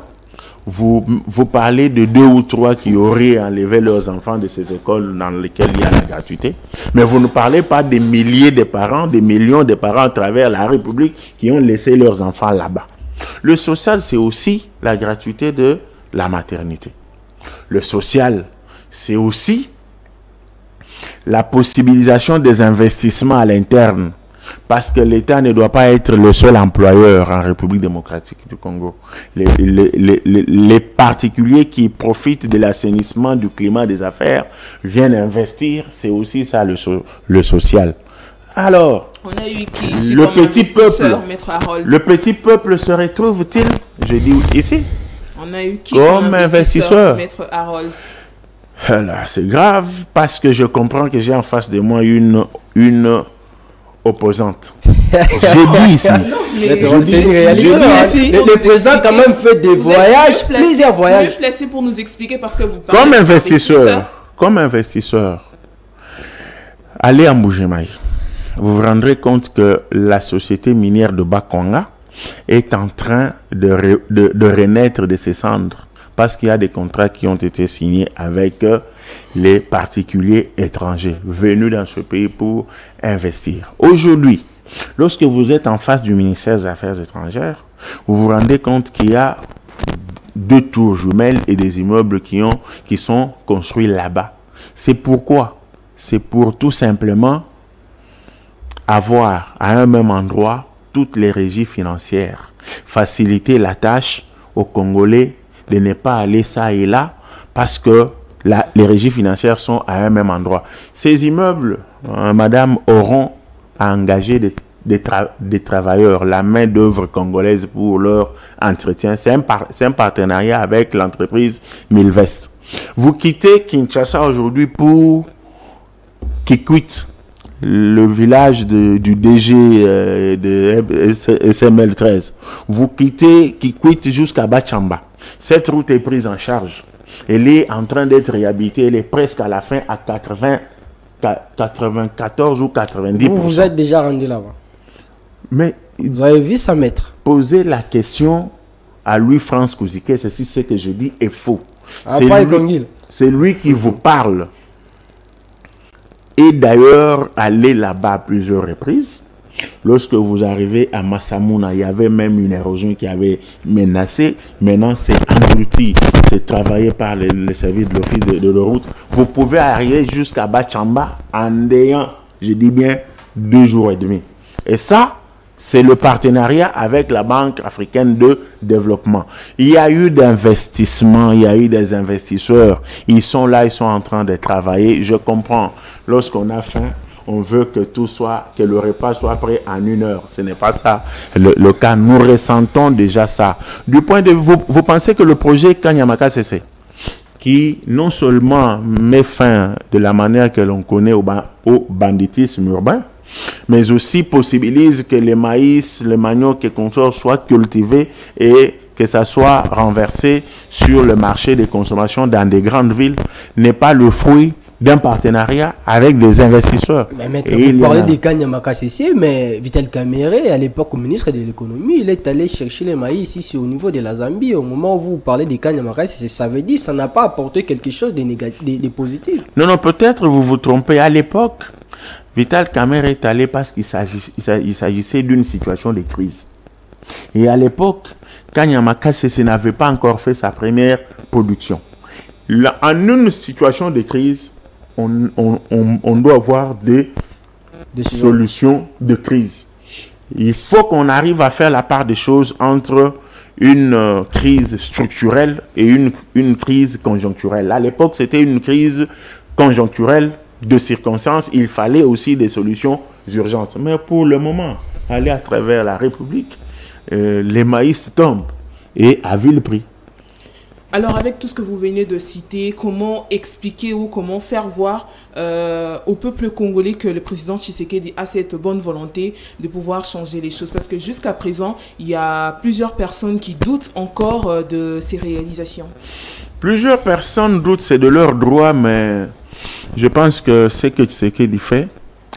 vous parlez de 2 ou 3 qui auraient enlevé leurs enfants de ces écoles dans lesquelles il y a la gratuité. Mais vous ne parlez pas des milliers de parents, des millions de parents à travers la République qui ont laissé leurs enfants là-bas. Le social, c'est aussi la gratuité de la maternité. Le social, c'est aussi la possibilisation des investissements à l'interne. Parce que l'État ne doit pas être le seul employeur en République démocratique du Congo. Les particuliers qui profitent de l'assainissement du climat des affaires viennent investir. C'est aussi ça le social. Alors, on a eu qui ici le petit peuple se retrouve-t-il, je dis ici, on a eu qui comme investisseur, Maître Harold? C'est grave parce que je comprends que j'ai en face de moi une opposante. J'ai dit ici. C'est une réalité. Le président quand même fait des voyages, plusieurs voyages. Vous êtes placé pour nous expliquer parce que vous parlez comme investisseur, allez à Mbujimayi. Vous vous rendrez compte que la société minière de Bakonga est en train de renaître de ses cendres parce qu'il y a des contrats qui ont été signés avec les particuliers étrangers venus dans ce pays pour investir. Aujourd'hui, lorsque vous êtes en face du ministère des Affaires étrangères, vous vous rendez compte qu'il y a 2 tours jumelles et des immeubles qui sont construits là-bas. C'est pourquoi? C'est pour tout simplement avoir à un même endroit toutes les régies financières, faciliter la tâche aux Congolais de ne pas aller ça et là parce que les régies financières sont à un même endroit. Ces immeubles, madame, auront à engager des travailleurs, la main d'œuvre congolaise pour leur entretien. C'est un partenariat avec l'entreprise Milvest. Vous quittez Kinshasa aujourd'hui pour Kikwit, le village du DG de SML 13. Vous quittez Kikwit jusqu'à Bachamba. Cette route est prise en charge. Elle est en train d'être réhabilitée. Elle est presque à la fin à 94 ou 90%. Vous êtes déjà rendu là-bas. Mais vous avez vu ça, maître? Poser la question à Louis-France Kouziké, c'est ce que je dis est faux. C'est lui qui vous parle. Et d'ailleurs, aller là-bas à plusieurs reprises. Lorsque vous arrivez à Massamouna, il y avait même une érosion qui avait menacé. Maintenant, c'est englouti, c'est travaillé par les services de l'office de la route. Vous pouvez arriver jusqu'à Bachamba en ayant, je dis bien, 2 jours et demi. Et ça, c'est le partenariat avec la Banque africaine de développement. Il y a eu d'investissements, il y a eu des investisseurs. Ils sont là, ils sont en train de travailler. Je comprends. Lorsqu'on a faim, on veut que tout soit, que le repas soit prêt en 1 heure. Ce n'est pas ça le cas. Nous ressentons déjà ça. Du point de vue, vous pensez que le projet Kanyamaka CC, qui non seulement met fin de la manière que l'on connaît au banditisme urbain, mais aussi possibilise que les maïs, les manioc et consorts soient cultivés et que ça soit renversé sur le marché des consommations dans des grandes villes, n'est pas le fruit d'un partenariat avec des investisseurs. Mais maître, vous parlez des Kanyamaka CC, mais Vital Kamerhe, à l'époque au ministre de l'économie, il est allé chercher les maïs ici au niveau de la Zambie. Au moment où vous parlez des Kanyamaka CC, ça veut dire que ça n'a pas apporté quelque chose de positif. Non, non, peut-être vous vous trompez. À l'époque, Vital Kamerhe est allé parce qu'il s'agissait d'une situation de crise. Et à l'époque, Kanyamaka CC n'avait pas encore fait sa première production. Là, en une situation de crise, on doit avoir des solutions de crise. Il faut qu'on arrive à faire la part des choses entre une crise structurelle et une crise conjoncturelle. À l'époque, c'était une crise conjoncturelle de circonstances. Il fallait aussi des solutions urgentes. Mais pour le moment, aller à travers la République, les maïs tombent et à vil prix. Alors, avec tout ce que vous venez de citer, comment expliquer ou comment faire voir au peuple congolais que le président Tshisekedi a cette bonne volonté de pouvoir changer les choses? Parce que jusqu'à présent, il y a plusieurs personnes qui doutent encore de ces réalisations. Plusieurs personnes doutent, c'est de leur droit, mais je pense que ce que Tshisekedi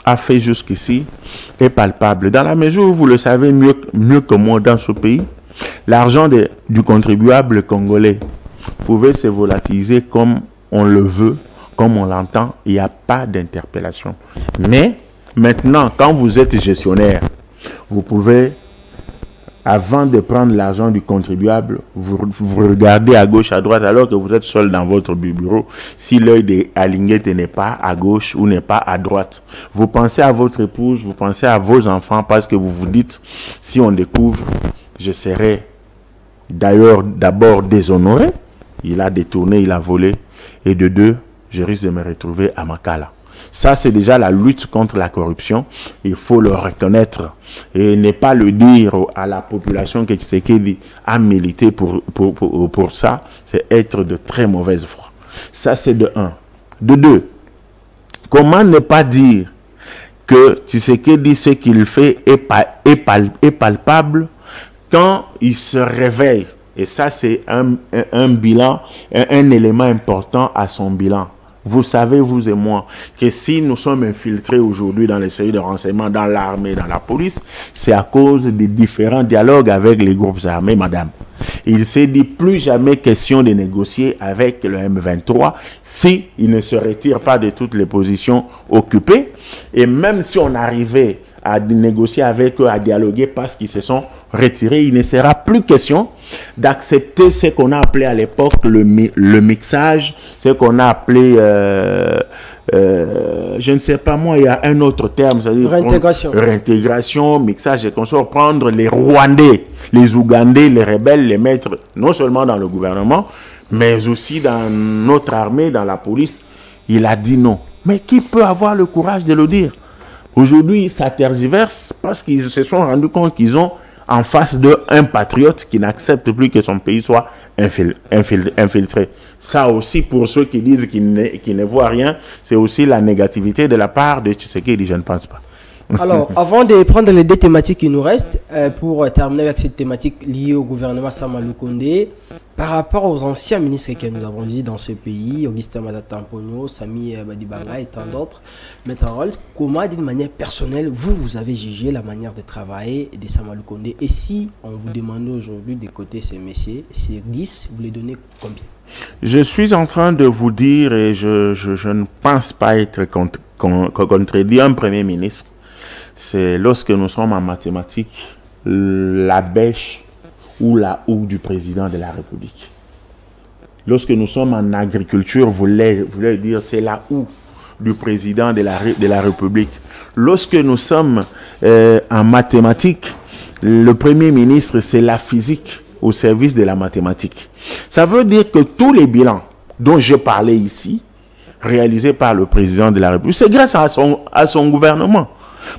a fait jusqu'ici est palpable. Dans la mesure où vous le savez mieux que moi dans ce pays, l'argent du contribuable congolais pouvait se volatiliser comme on le veut, comme on l'entend, il n'y a pas d'interpellation. Mais maintenant, quand vous êtes gestionnaire, vous pouvez, avant de prendre l'argent du contribuable, vous regardez à gauche, à droite, alors que vous êtes seul dans votre bureau, si l'œil des alignés n'est pas à gauche ou n'est pas à droite. Vous pensez à votre épouse, vous pensez à vos enfants, parce que vous vous dites, si on découvre, je serai d'ailleurs d'abord déshonoré. Il a détourné, il a volé. Et de deux, je risque de me retrouver à Makala. Ça, c'est déjà la lutte contre la corruption. Il faut le reconnaître et ne pas le dire à la population que Tshisekedi a milité pour ça. C'est être de très mauvaise foi. Ça, c'est de un. De deux, comment ne pas dire que Tshisekedi, ce qu'il fait est palpable quand il se réveille? Et ça, c'est un bilan, un élément important à son bilan. Vous savez, vous et moi, que si nous sommes infiltrés aujourd'hui dans les services de renseignement, dans l'armée, dans la police, c'est à cause des différents dialogues avec les groupes armés, madame. Il s'est dit plus jamais question de négocier avec le M23 si il ne se retire pas de toutes les positions occupées. Et même si on arrivait à négocier avec eux, à dialoguer parce qu'ils se sont retirés, il ne sera plus question d'accepter ce qu'on a appelé à l'époque le mixage, ce qu'on a appelé, je ne sais pas moi, il y a un autre terme, c'est-à-dire réintégration, mixage et consorts, prendre les Rwandais, les Ougandais, les rebelles, les mettre non seulement dans le gouvernement, mais aussi dans notre armée, dans la police. Il a dit non. Mais qui peut avoir le courage de le dire? Aujourd'hui, ça tergiverse parce qu'ils se sont rendus compte qu'ils ont en face d'un patriote qui n'accepte plus que son pays soit infiltré. Ça aussi, pour ceux qui disent qu'ils ne voient rien, c'est aussi la négativité de la part de Tshisekedi, je ne pense pas. Alors, avant de prendre les deux thématiques qui nous restent, pour terminer avec cette thématique liée au gouvernement Sama Lukonde, par rapport aux anciens ministres que nous avons dit dans ce pays, Augustin Matata Mponyo, Sami Badibanga et tant d'autres, comment, d'une manière personnelle, vous avez jugé la manière de travailler de Sama Lukonde? Et si on vous demandait aujourd'hui d'écouter ces messieurs, sur 10, vous les donnez combien? Je suis en train de vous dire, et je ne pense pas être contredit, un premier ministre, c'est lorsque nous sommes en mathématiques, la bêche ou la houe du président de la République. Lorsque nous sommes en agriculture, vous voulez dire c'est la houe du président de la République. Lorsque nous sommes en mathématiques, le premier ministre, c'est la physique au service de la mathématique. Ça veut dire que tous les bilans dont je parlais ici, réalisés par le président de la République, c'est grâce à son gouvernement.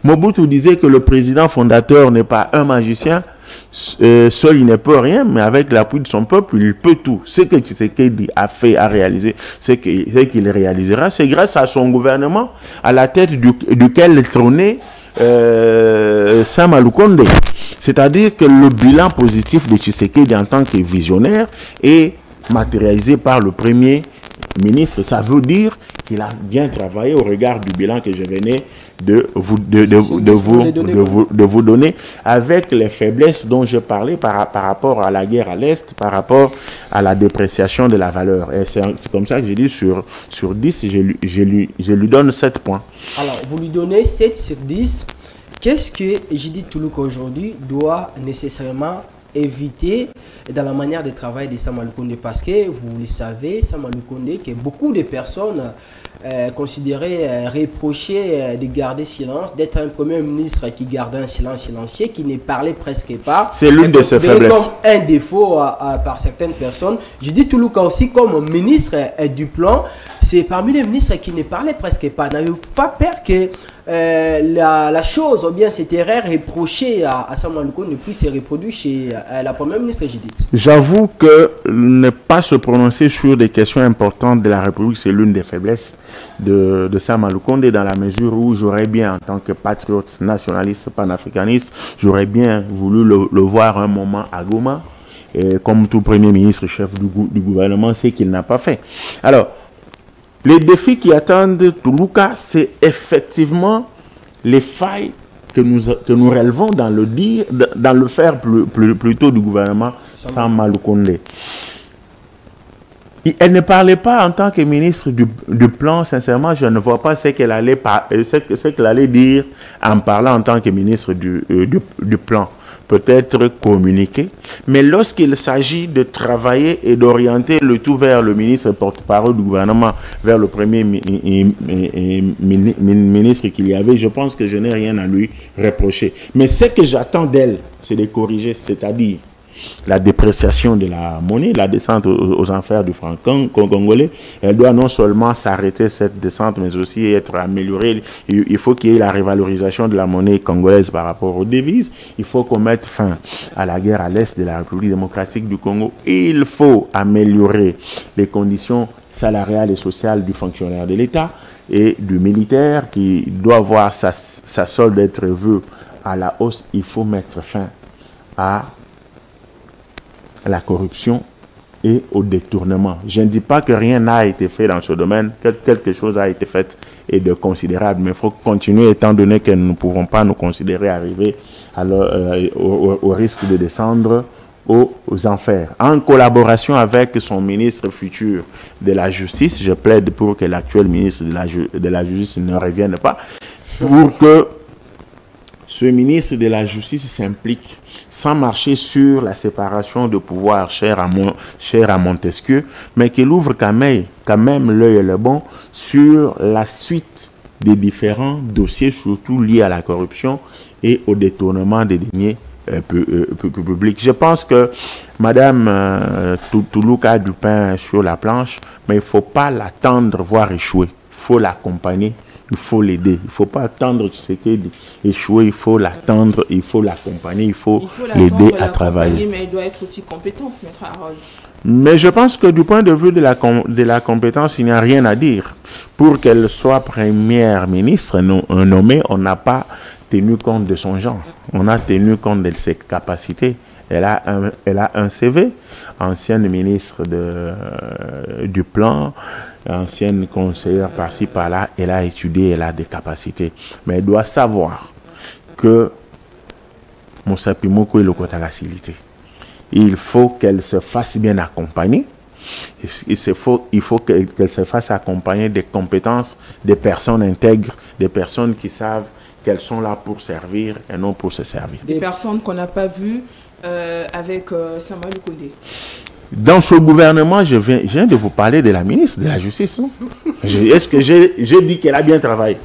Mobutu disait que le président fondateur n'est pas un magicien, seul il ne peut rien, mais avec l'appui de son peuple, il peut tout. Ce que Tshisekedi a fait, a réalisé, ce qu'il réalisera, c'est grâce à son gouvernement, à la tête duquel trônait Sama Lukonde. C'est-à-dire que le bilan positif de Tshisekedi en tant que visionnaire est matérialisé par le premier ministre. Ça veut dire qu'il a bien travaillé au regard du bilan que je venais de vous donner, avec les faiblesses dont je parlais par rapport à la guerre à l'Est, par rapport à la dépréciation de la valeur. Et c'est comme ça que j'ai dit sur 10, je lui donne 7 points. Alors, vous lui donnez 7 sur 10. Qu'est-ce que Judith Tuluka aujourd'hui doit nécessairement éviter dans la manière de travail de Sama Lukonde? Parce que vous le savez, Sama Lukonde, que beaucoup de personnes considéraient, reprochaient de garder silence, d'être un premier ministre qui gardait un silence silencieux, qui ne parlait presque pas. C'est l'une de ses faiblesses. Comme un défaut par certaines personnes. Judith Tuluka aussi, comme ministre du plan, c'est parmi les ministres qui ne parlaient presque pas. N'avez-vous pas peur que la chose, ou bien cette erreur reprochée à Sama Lukonde puisse se reproduire chez la première ministre Judith? J'avoue que ne pas se prononcer sur des questions importantes de la République, c'est l'une des faiblesses de Sama Lukonde, dans la mesure où j'aurais bien, en tant que patriote nationaliste, panafricaniste, j'aurais bien voulu le voir un moment à Goma, et comme tout premier ministre, chef du gouvernement, c'est qu'il n'a pas fait. Alors, les défis qui attendent Tuluka, c'est effectivement les failles que nous relevons dans le faire plutôt du gouvernement Sama Lukonde. Elle ne parlait pas en tant que ministre du plan. Sincèrement, je ne vois pas ce qu'elle allait dire en parlant en tant que ministre du plan. Peut-être communiquer, mais lorsqu'il s'agit de travailler et d'orienter le tout vers le ministre porte-parole du gouvernement, vers le premier ministre qu'il y avait, je pense que je n'ai rien à lui reprocher. Mais ce que j'attends d'elle, c'est de corriger, c'est-à-dire la dépréciation de la monnaie, la descente aux enfers du franc congolais. Elle doit non seulement s'arrêter cette descente, mais aussi être améliorée. Il faut qu'il y ait la révalorisation de la monnaie congolaise par rapport aux devises. Il faut qu'on mette fin à la guerre à l'est de la République démocratique du Congo. Et il faut améliorer les conditions salariales et sociales du fonctionnaire de l'État et du militaire qui doit voir sa solde être vue à la hausse. Il faut mettre fin à la corruption et au détournement. Je ne dis pas que rien n'a été fait dans ce domaine, que quelque chose a été fait et de considérable, mais il faut continuer étant donné que nous ne pouvons pas nous considérer arriver au risque de descendre aux enfers. En collaboration avec son ministre futur de la Justice, je plaide pour que l'actuel ministre de la Justice ne revienne pas, pour que ce ministre de la Justice s'implique sans marcher sur la séparation de pouvoir chère à Montesquieu, mais qu'il ouvre quand même l'œil et le bon sur la suite des différents dossiers, surtout liés à la corruption et au détournement des deniers publics. Je pense que Madame Tuluka a du pain sur la planche, mais il ne faut pas l'attendre voir échouer. Il faut l'accompagner il faut l'aider. Il ne faut pas attendre ce qui est échoué, il faut l'attendre, il faut l'accompagner, il faut l'aider à travailler. Mais il doit être aussi compétent, Maître Harold. Mais je pense que du point de vue de la compétence, il n'y a rien à dire. Pour qu'elle soit première ministre nommée, on n'a pas tenu compte de son genre. On a tenu compte de ses capacités. Elle a un CV, ancienne ministre du plan, ancienne conseillère par-ci, par-là. Elle a étudié, elle a des capacités. Mais elle doit savoir que Moussa Pimoko est le Kotagassilité. Il faut qu'elle se fasse bien accompagner. Il faut qu'elle se fasse accompagner des compétences, des personnes intègres, des personnes qui savent qu'elles sont là pour servir et non pour se servir. Des personnes qu'on n'a pas vues avec Samuel Kondé. Dans ce gouvernement, je viens de vous parler de la ministre de la Justice. Est-ce que j'ai dit qu'elle a bien travaillé?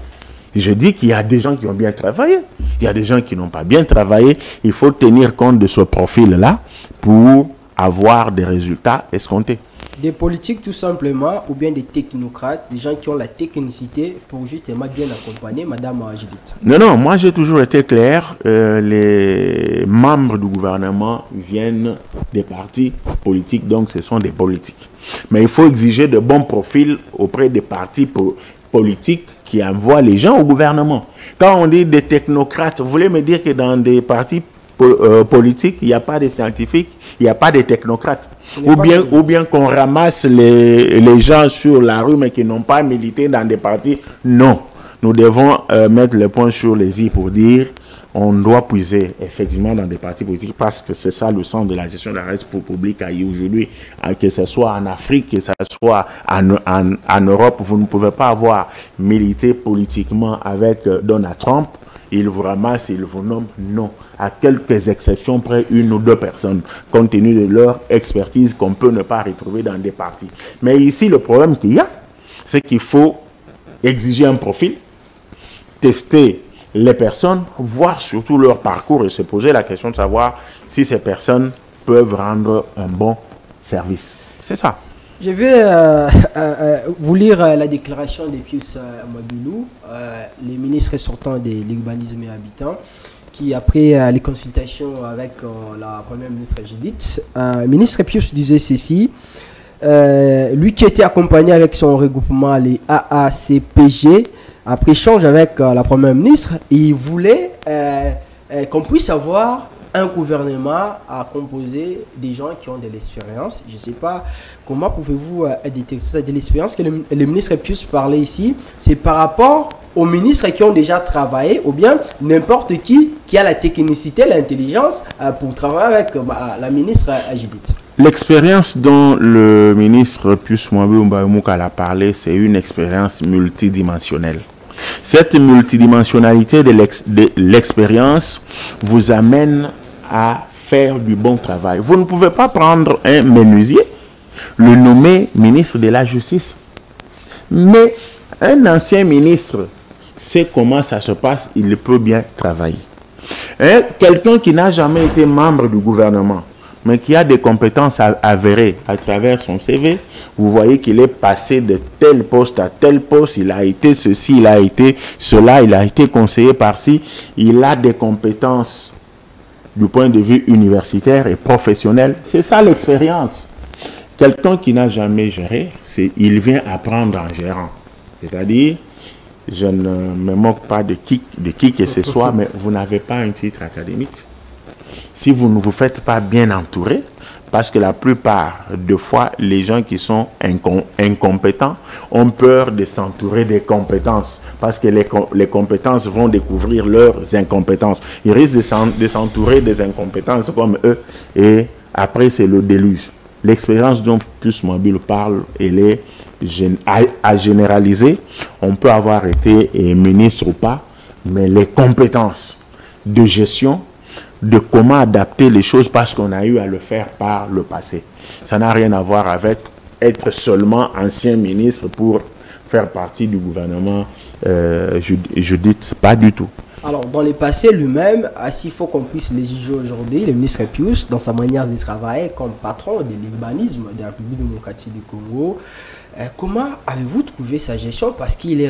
Je dis qu'il y a des gens qui ont bien travaillé. Il y a des gens qui n'ont pas bien travaillé. Il faut tenir compte de ce profil-là pour avoir des résultats escomptés. Des politiques tout simplement, ou bien des technocrates, des gens qui ont la technicité pour justement bien accompagner Madame Judith. Non, moi j'ai toujours été clair. Les membres du gouvernement viennent des partis politiques, donc ce sont des politiques. Mais il faut exiger de bons profils auprès des partis politiques qui envoient les gens au gouvernement. Quand on dit des technocrates, vous voulez me dire que dans des partis politiques, il n'y a pas de scientifiques, il n'y a pas de technocrates. Ou bien qu'on ramasse les gens sur la rue mais qui n'ont pas milité dans des partis. Non. Nous devons mettre le point sur les i pour dire on doit puiser effectivement dans des partis politiques parce que c'est ça le sens de la gestion de la reste publique aujourd'hui, que ce soit en Afrique, que ce soit en Europe. Vous ne pouvez pas avoir milité politiquement avec Donald Trump. Il vous ramasse, il vous nomme. Non. À quelques exceptions près, une ou deux personnes, compte tenu de leur expertise qu'on peut ne pas retrouver dans des partis. Mais ici, le problème qu'il y a, c'est qu'il faut exiger un profil, tester les personnes, voir surtout leur parcours et se poser la question de savoir si ces personnes peuvent rendre un bon service. C'est ça. Je vais vous lire la déclaration de Pius Mabulou, les ministres sortants de l'urbanisme et habitant, qui après les consultations avec la première ministre Judith, ministre Pius disait ceci, lui qui était accompagné avec son regroupement, les AACPG, après échange avec la première ministre, il voulait qu'on puisse avoir un gouvernement à composer des gens qui ont de l'expérience. Je ne sais pas comment pouvez-vous détecter ça, de l'expérience que le ministre puisse parler ici. C'est par rapport aux ministres qui ont déjà travaillé ou bien n'importe qui a la technicité, l'intelligence pour travailler avec la ministre Judith. L'expérience dont le ministre Pius Mouabou a parlé, c'est une expérience multidimensionnelle. Cette multidimensionnalité de l'expérience vous amène à faire du bon travail. Vous ne pouvez pas prendre un menuisier, le nommer ministre de la Justice. Mais un ancien ministre sait comment ça se passe, il peut bien travailler. Quelqu'un qui n'a jamais été membre du gouvernement, mais qui a des compétences avérées à travers son CV, vous voyez qu'il est passé de tel poste à tel poste, il a été ceci, il a été cela, il a été conseiller par-ci, il a des compétences du point de vue universitaire et professionnel. C'est ça l'expérience. Quelqu'un qui n'a jamais géré, il vient apprendre en gérant. C'est-à-dire, je ne me moque pas de qui que ce soit, mais vous n'avez pas un titre académique. Si vous ne vous faites pas bien entourer, parce que la plupart des fois, les gens qui sont incompétents ont peur de s'entourer des compétences, parce que les compétences vont découvrir leurs incompétences. Ils risquent de s'entourer des incompétences comme eux, et après c'est le déluge. L'expérience dont Pius Mabulou parle, elle est à généraliser. On peut avoir été ministre ou pas, mais les compétences de gestion, de comment adapter les choses parce qu'on a eu à le faire par le passé. Ça n'a rien à voir avec être seulement ancien ministre pour faire partie du gouvernement Judith, pas du tout. Alors, dans le passé lui-même, s'il faut qu'on puisse l'exiger aujourd'hui, le ministre Pius, dans sa manière de travailler comme patron de l'urbanisme de la République démocratique du Congo, comment avez-vous trouvé sa gestion? Parce qu'il est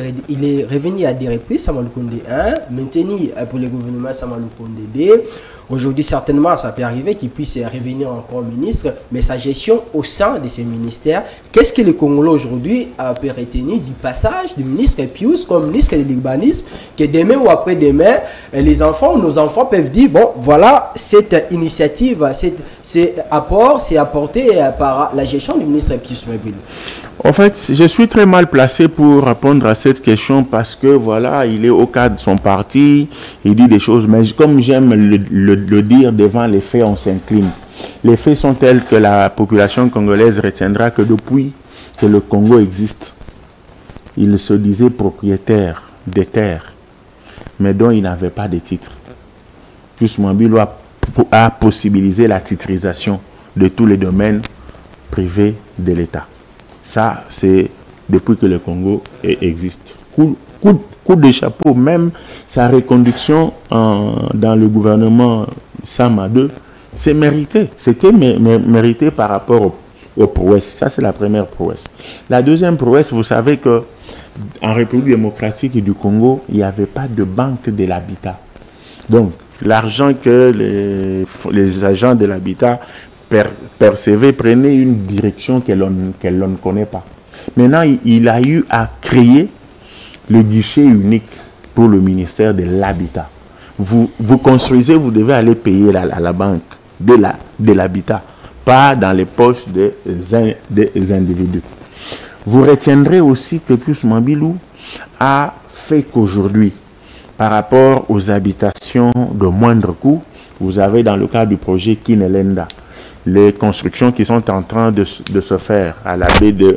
revenu à des reprises, Sama Lukonde 1, maintenu pour le gouvernement Sama Lukonde 2. Aujourd'hui, certainement, ça peut arriver qu'il puisse revenir encore ministre, mais sa gestion au sein de ces ministères, qu'est-ce que le Congolais aujourd'hui peut retenir du passage du ministre Pius comme ministre de l'urbanisme, que demain ou après-demain, les enfants, nos enfants peuvent dire, bon, voilà, cette initiative, cet apport, c'est apporté par la gestion du ministre Pius Mobile. En fait, je suis très mal placé pour répondre à cette question parce que, voilà, il est au cadre de son parti, il dit des choses, mais comme j'aime le dire, devant les faits, on s'incline. Les faits sont tels que la population congolaise retiendra que depuis que le Congo existe, il se disait propriétaire des terres, mais dont il n'avait pas de titre. Pius Mwambilo a possibilisé la titrisation de tous les domaines privés de l'État. Ça, c'est depuis que le Congo existe. Coup de chapeau, même sa reconduction dans le gouvernement Sama 2, c'est mérité. C'était mérité par rapport aux prouesses. Ça, c'est la première prouesse. La deuxième prouesse, vous savez que en République démocratique du Congo, il n'y avait pas de banque de l'habitat. Donc, l'argent que les agents de l'habitat percevaient, prenait une direction que l'on ne connaît pas. Maintenant, il a eu à créer le guichet unique pour le ministère de l'Habitat. Vous construisez, vous devez aller payer à la banque de l'habitat, pas dans les poches des individus. Vous retiendrez aussi que Pius Mwambilo a fait qu'aujourd'hui, par rapport aux habitations de moindre coût, vous avez dans le cadre du projet Kinelenda, les constructions qui sont en train de se faire à la baie de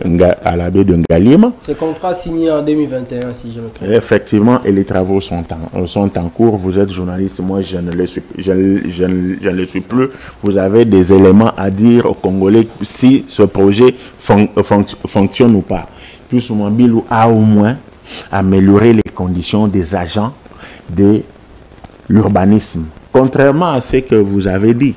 Ngalima. Ce contrat signé en 2021, si je me trompe. Effectivement, et les travaux sont en cours. Vous êtes journaliste, moi je ne le suis plus. Vous avez des éléments à dire aux Congolais si ce projet fonctionne ou pas. Pius Mwambilo a au moins amélioré les conditions des agents de l'urbanisme. Contrairement à ce que vous avez dit,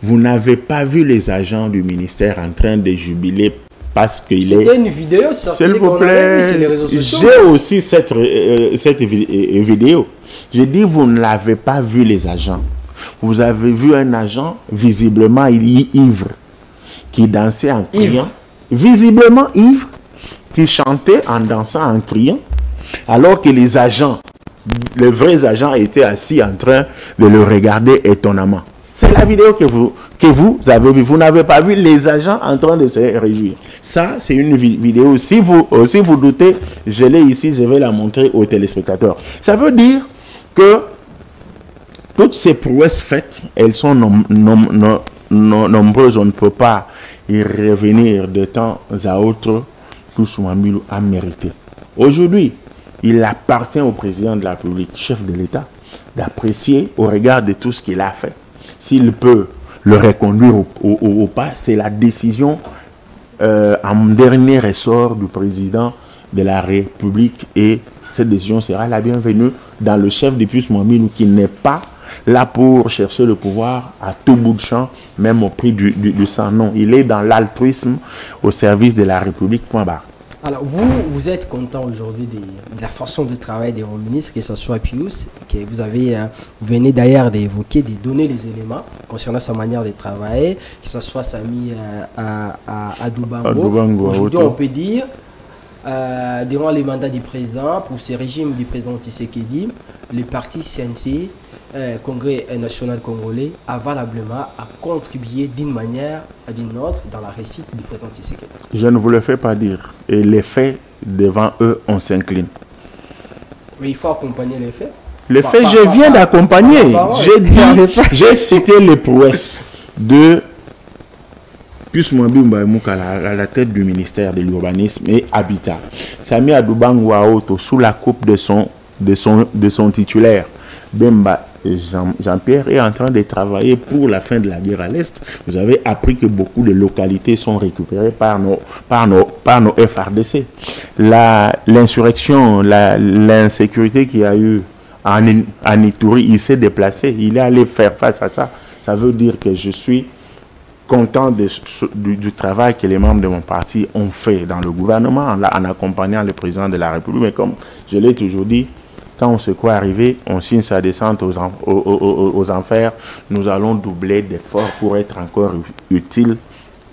vous n'avez pas vu les agents du ministère en train de jubiler parce qu'il est... C'était une vidéo, s'il vous plaît, j'ai aussi cette vidéo. J'ai dit, vous ne l'avez pas vu les agents. Vous avez vu un agent visiblement ivre, qui dansait en criant. Visiblement ivre, qui chantait en dansant, en criant, alors que les agents, les vrais agents étaient assis en train de le regarder étonnamment. C'est la vidéo que vous avez vue. Vous n'avez pas vu les agents en train de se réjouir. Ça, c'est une vidéo. Si vous doutez, je l'ai ici, je vais la montrer aux téléspectateurs. Ça veut dire que toutes ces prouesses faites, elles sont nombreuses. On ne peut pas y revenir de temps à autre. Pius Mwambilo a mérité. Aujourd'hui, il appartient au président de la République, chef de l'État, d'apprécier au regard de tout ce qu'il a fait. S'il peut le reconduire ou pas, c'est la décision en dernier ressort du président de la République, et cette décision sera la bienvenue dans le chef de Pius Mwambilo, qui n'est pas là pour chercher le pouvoir à tout bout de champ, même au prix du sang. Non, il est dans l'altruisme au service de la République. Point barre. Alors, vous êtes content aujourd'hui de la façon de travail de vos ministres, que ce soit Pius, que vous venez d'ailleurs d'évoquer, de donner les éléments concernant sa manière de travailler, que ce soit Sami à Dubango. Aujourd'hui, on peut dire, durant les mandats du président, pour ce régime du président Tshisekedi, le parti CNC, Congrès national congolais, a valablement contribué d'une manière ou d'une autre dans la réussite du président Tshisekedi. Je ne vous le fais pas dire. Et les faits, devant eux, on s'incline. Mais il faut accompagner les faits. Les faits, je viens d'accompagner. J'ai cité les prouesses de Pius Mwambilo à la tête du ministère de l'Urbanisme et Habitat. Sami Adubango Aoto, sous la coupe de son titulaire, Bemba Jean-Pierre, est en train de travailler pour la fin de la guerre à l'Est. Vous avez appris que beaucoup de localités sont récupérées par nos FRDC. L'insurrection, l'insécurité qu'il y a eu en Ituri, il s'est déplacé, il est allé faire face à ça. Ça veut dire que je suis content du travail que les membres de mon parti ont fait dans le gouvernement en accompagnant le président de la République. Mais comme je l'ai toujours dit, quand on sait quoi arriver, on signe sa descente aux enfers. Nous allons doubler d'efforts pour être encore utiles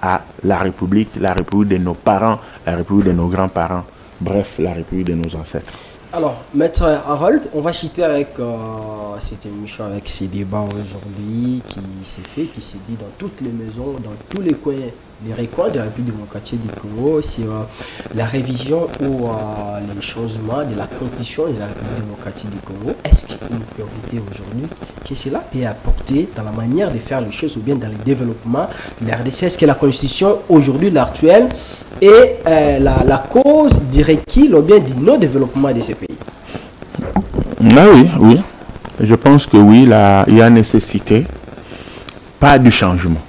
à la République de nos parents, la République de nos grands-parents, bref, la République de nos ancêtres. Alors, Maître Harold, on va chuter avec cette émission, avec ces débats aujourd'hui qui s'est fait, qui s'est dit dans toutes les maisons, dans tous les coins, les recoins de la République démocratique du Congo, sur la révision ou les changements de la constitution de la République démocratique du Congo. Est-ce qu'il y a une priorité aujourd'hui que cela peut apporter dans la manière de faire les choses ou bien dans le développement de la RDC? Est-ce que la constitution aujourd'hui, l'actuelle, est la cause du recul ou bien du non-développement de ces pays? Ah oui. Je pense que oui, il y a nécessité, pas du changement,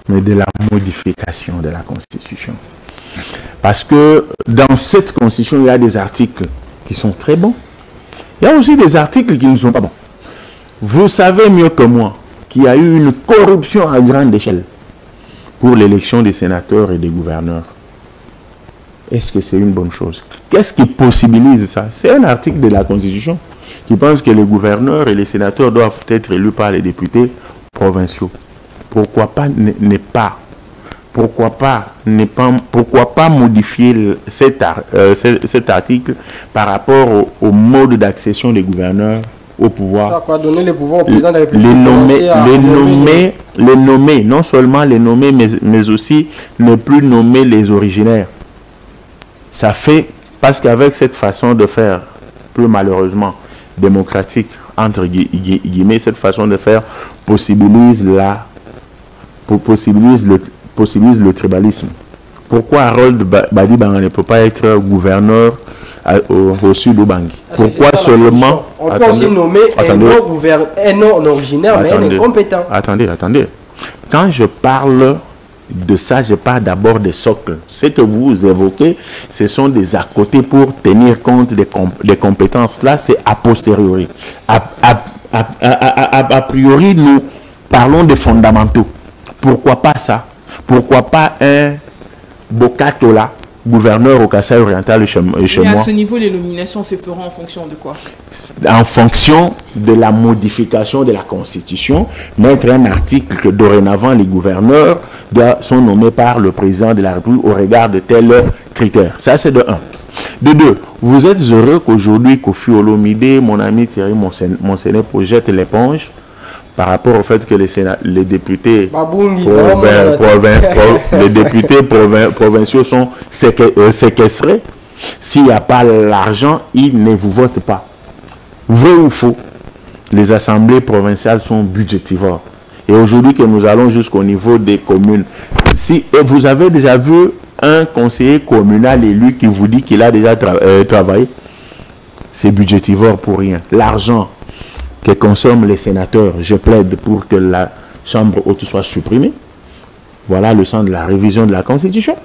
mais de la modification de la Constitution. Parce que dans cette Constitution, il y a des articles qui sont très bons. Il y a aussi des articles qui ne sont pas bons. Vous savez mieux que moi qu'il y a eu une corruption à grande échelle pour l'élection des sénateurs et des gouverneurs. Est-ce que c'est une bonne chose? Qu'est-ce qui possibilise ça? C'est un article de la Constitution qui pense que les gouverneurs et les sénateurs doivent être élus par les députés provinciaux. Pourquoi pas modifier cet article par rapport au mode d'accession des gouverneurs au pouvoir? Donner les pouvoirs au président de la République. Les nommer, non seulement les nommer, mais aussi ne plus nommer les originaires. Ça fait, parce qu'avec cette façon de faire, plus malheureusement démocratique, entre guillemets, cette façon de faire possibilise le tribalisme. Pourquoi Harold Badi-Banga ne peut pas être gouverneur au sud Ubangi? Pourquoi seulement... On peut aussi nommer un non originaire, mais un incompétent. Attendez. Quand je parle de ça, je parle d'abord des socles. Ce que vous évoquez, ce sont des à côté pour tenir compte des compétences. Là, c'est a posteriori. A priori, nous parlons des fondamentaux. Pourquoi pas ça? Pourquoi pas un Bokatola, gouverneur au Kasaï oriental chez moi? Mais à ce niveau, les nominations se feront en fonction de quoi? En fonction de la modification de la Constitution, mettre un article que dorénavant les gouverneurs sont nommés par le président de la République au regard de tels critères. Ça, c'est de 1. De 2, vous êtes heureux qu'aujourd'hui, Kofi Olomide, mon ami Thierry Monsenet, projette l'éponge par rapport au fait que les députés provinciaux sont séquestrés. S'il n'y a pas l'argent, ils ne vous votent pas. Vrai ou faux? Les assemblées provinciales sont budgétivores. Et aujourd'hui que nous allons jusqu'au niveau des communes, si vous avez déjà vu un conseiller communal élu qui vous dit qu'il a déjà travaillé, c'est budgétivore pour rien. L'argent que consomment les sénateurs, je plaide pour que la chambre haute soit supprimée. Voilà le sens de la révision de la Constitution.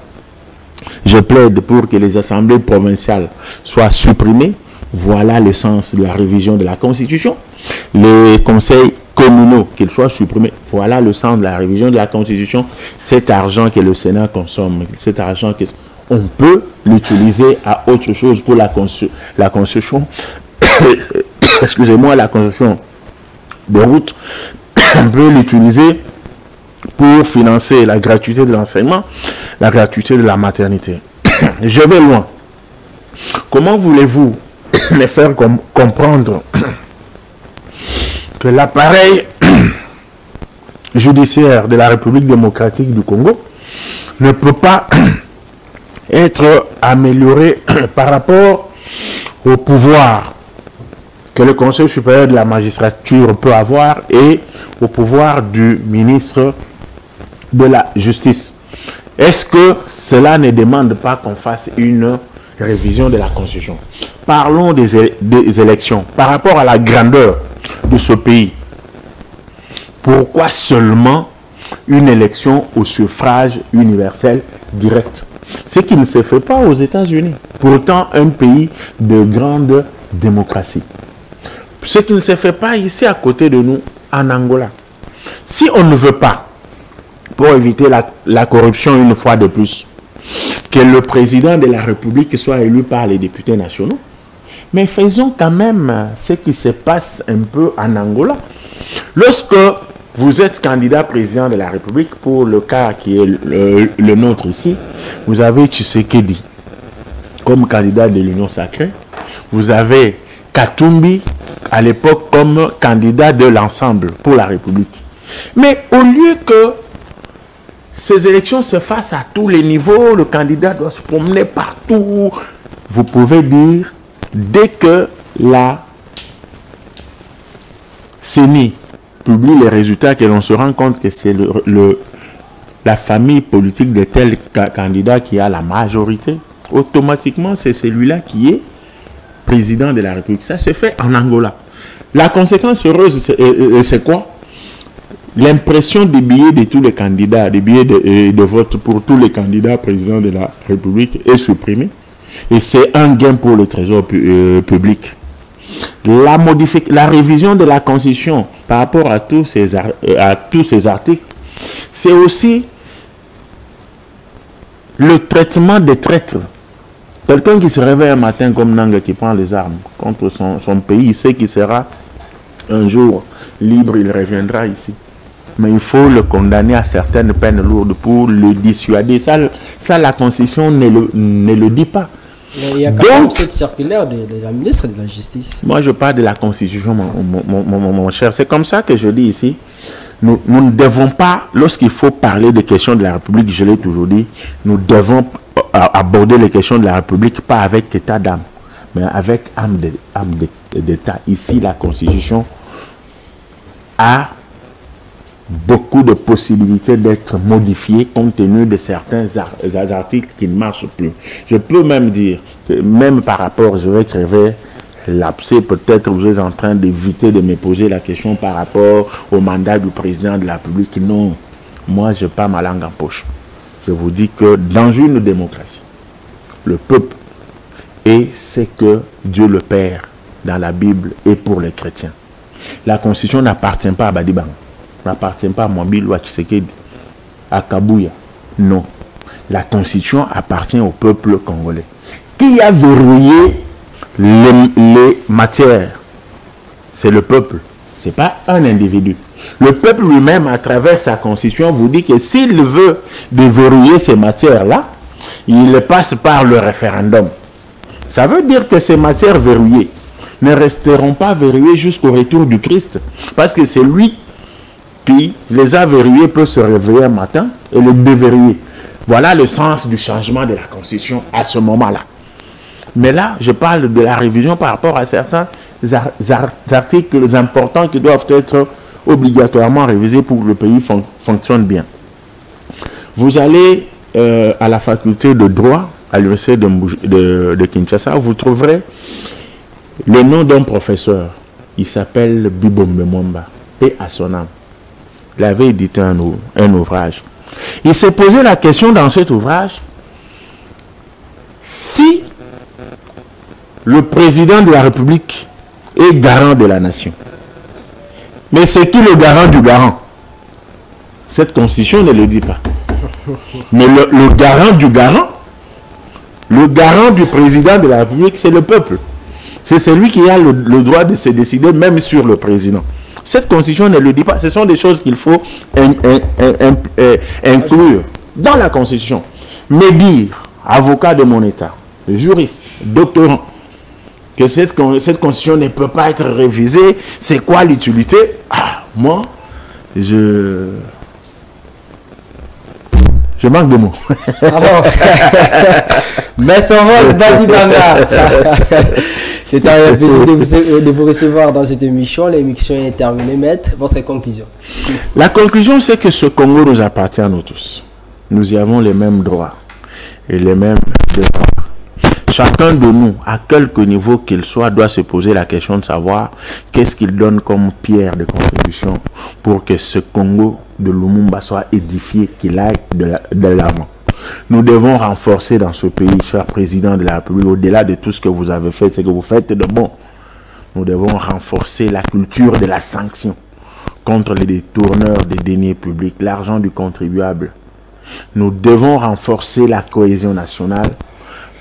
Je plaide pour que les assemblées provinciales soient supprimées. Voilà le sens de la révision de la Constitution. Les conseils communaux, qu'ils soient supprimés. Voilà le sens de la révision de la Constitution. Cet argent que le Sénat consomme, cet argent on peut l'utiliser à autre chose pour la construction. Excusez-moi, la construction de routes. On peut l'utiliser pour financer la gratuité de l'enseignement, la gratuité de la maternité. Je vais loin. Comment voulez-vous me faire comprendre que l'appareil judiciaire de la République démocratique du Congo ne peut pas être amélioré par rapport au pouvoir que le Conseil supérieur de la magistrature peut avoir et au pouvoir du ministre de la Justice? Est-ce que cela ne demande pas qu'on fasse une révision de la Constitution? Parlons des élections. Par rapport à la grandeur de ce pays, pourquoi seulement une élection au suffrage universel direct? Ce qui ne se fait pas aux États-Unis. Pourtant, un pays de grande démocratie. Ce qui ne se fait pas ici à côté de nous, en Angola. Si on ne veut pas, pour éviter la corruption une fois de plus, que le président de la République soit élu par les députés nationaux, mais faisons quand même ce qui se passe un peu en Angola. Lorsque vous êtes candidat président de la République, pour le cas qui est le nôtre ici, vous avez Tshisekedi comme candidat de l'Union sacrée, vous avez Katumbi à l'époque comme candidat de l'ensemble pour la République. Mais au lieu que ces élections se fassent à tous les niveaux, le candidat doit se promener partout, vous pouvez dire, dès que la CENI publie les résultats, que l'on se rend compte que c'est la famille politique de tel candidat qui a la majorité, automatiquement c'est celui-là qui est président de la République. Ça se fait en Angola. La conséquence heureuse, c'est quoi? L'impression des billets de tous les candidats, des billets de vote pour tous les candidats présidents de la République est supprimée. Et c'est un gain pour le trésor public. La révision de la Constitution par rapport à tous ces articles, c'est aussi le traitement des traîtres. Quelqu'un qui se réveille un matin comme Nanga, qui prend les armes contre son pays, il sait qu'il sera un jour libre, il reviendra ici. Mais il faut le condamner à certaines peines lourdes pour le dissuader. Ça la Constitution ne le dit pas. Mais il y a quand même cette circulaire de la ministre de la Justice. Moi, je parle de la Constitution, mon cher. C'est comme ça que je dis ici. Nous ne devons pas, lorsqu'il faut parler des questions de la République, je l'ai toujours dit, nous devons aborder les questions de la République pas avec état d'âme, mais avec âme d'État. Ici, la Constitution a beaucoup de possibilités d'être modifiées compte tenu de certains articles qui ne marchent plus. Je peux même dire que même par rapport, je vais crever l'abcès, peut-être vous êtes en train d'éviter de me poser la question par rapport au mandat du président de la République. Non, moi je n'ai pas ma langue en poche. Je vous dis que dans une démocratie, le peuple est ce que Dieu le Père dans la Bible est pour les chrétiens. La Constitution n'appartient pas à Badibang, n'appartient pas à Mwambile ou à Tshisekedi, à Kabouya. Non. La Constitution appartient au peuple congolais. Qui a verrouillé les matières? C'est le peuple. Ce n'est pas un individu. Le peuple lui-même, à travers sa Constitution, vous dit que s'il veut déverrouiller ces matières-là, il passe par le référendum. Ça veut dire que ces matières verrouillées ne resteront pas verrouillées jusqu'au retour du Christ. Parce que c'est lui qui les a verrouillées, peut se réveiller un matin et les déverrouiller. Voilà le sens du changement de la Constitution à ce moment-là. Mais là, je parle de la révision par rapport à certains articles importants qui doivent être obligatoirement révisés pour que le pays fonctionne bien. Vous allez à la faculté de droit à l'université de Kinshasa, vous trouverez le nom d'un professeur. Il s'appelle Bibombe Mwamba, paix à son âme. Il avait édité un ouvrage. Il s'est posé la question dans cet ouvrage, si le président de la République est garant de la nation, mais c'est qui le garant du garant? Cette constitution ne le dit pas. Mais le garant du garant, le garant du président de la République, c'est le peuple. C'est celui qui a le droit de se décider même sur le président. Cette constitution ne le dit pas. Ce sont des choses qu'il faut inclure dans la constitution. Mais dire, avocat de mon état, juriste, doctorant, que cette constitution ne peut pas être révisée, c'est quoi l'utilité? Moi, je manque de mots. Alors, Maître Badibanga, c'est un plaisir de vous recevoir dans cette émission. L'émission est terminée. Maître, votre conclusion? La conclusion, c'est que ce Congo nous appartient à nous tous. Nous y avons les mêmes droits et les mêmes devoirs. Chacun de nous, à quelque niveau qu'il soit, doit se poser la question de savoir qu'est-ce qu'il donne comme pierre de contribution pour que ce Congo de Lumumba soit édifié, qu'il aille de l'avant. Nous devons renforcer dans ce pays, cher président de la République, au-delà de tout ce que vous avez fait, ce que vous faites de bon. Nous devons renforcer la culture de la sanction contre les détourneurs des deniers publics, l'argent du contribuable. Nous devons renforcer la cohésion nationale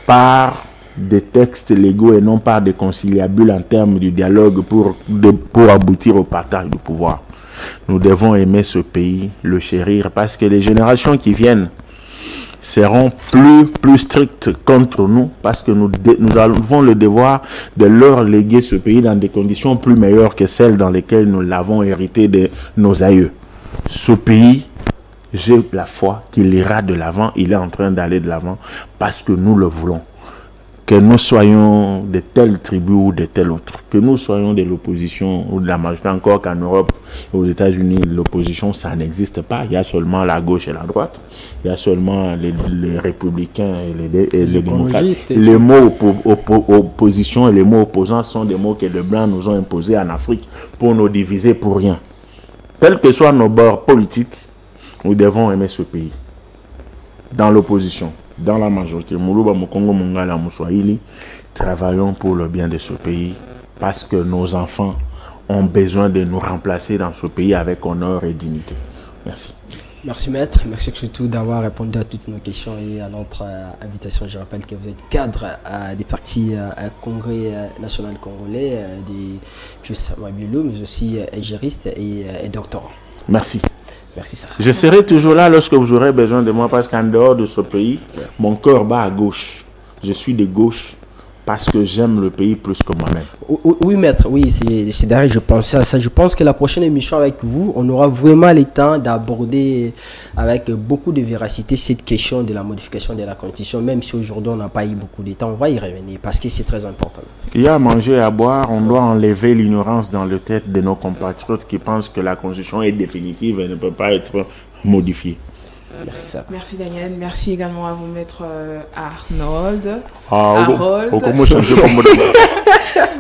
par des textes légaux et non par des conciliabules en termes du dialogue pour aboutir au partage du pouvoir. Nous devons aimer ce pays, le chérir, parce que les générations qui viennent seront plus strictes contre nous, parce que nous avons le devoir de leur léguer ce pays dans des conditions plus meilleures que celles dans lesquelles nous l'avons hérité de nos aïeux. Ce pays, j'ai la foi qu'il ira de l'avant, il est en train d'aller de l'avant, parce que nous le voulons. Que nous soyons de telle tribu ou de telle autre, que nous soyons de l'opposition ou de la majorité, encore qu'en Europe et aux États-Unis, l'opposition, ça n'existe pas. Il y a seulement la gauche et la droite. Il y a seulement les républicains et les démocrates. Les mots opposition et les mots opposants sont des mots que les Blancs nous ont imposés en Afrique pour nous diviser pour rien. Quels que soient nos bords politiques, nous devons aimer ce pays. Dans l'opposition, dans la majorité, Moulouba, Mukongo, Mungala, Mouswahili, travaillons pour le bien de ce pays parce que nos enfants ont besoin de nous remplacer dans ce pays avec honneur et dignité. Merci. Merci maître, merci surtout d'avoir répondu à toutes nos questions et à notre invitation. Je rappelle que vous êtes cadre des partis Congrès national congolais, des Pius Mabiolo, mais aussi juriste et doctorant. Merci. Merci ça. Je serai toujours là lorsque vous aurez besoin de moi parce qu'en dehors de ce pays, mon cœur bat à gauche. Je suis de gauche parce que j'aime le pays plus que moi-même. Oui, maître, oui, c'est derrière, je pensais à ça. Je pense que la prochaine émission avec vous, on aura vraiment le temps d'aborder avec beaucoup de véracité cette question de la modification de la Constitution, même si aujourd'hui on n'a pas eu beaucoup de temps, on va y revenir parce que c'est très important. Il y a à manger et à boire, on doit enlever l'ignorance dans la tête de nos compatriotes qui pensent que la Constitution est définitive et ne peut pas être modifiée. Merci, ça. Merci Daniel, merci également à vous maître Arnold.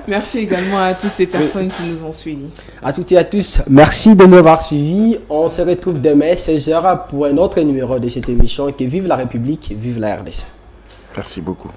Merci également à toutes ces personnes qui nous ont suivis. À toutes et à tous, merci de nous avoir suivis. On se retrouve demain 16h pour un autre numéro de cette émission. Que vive la République, vive la RDC. Merci beaucoup.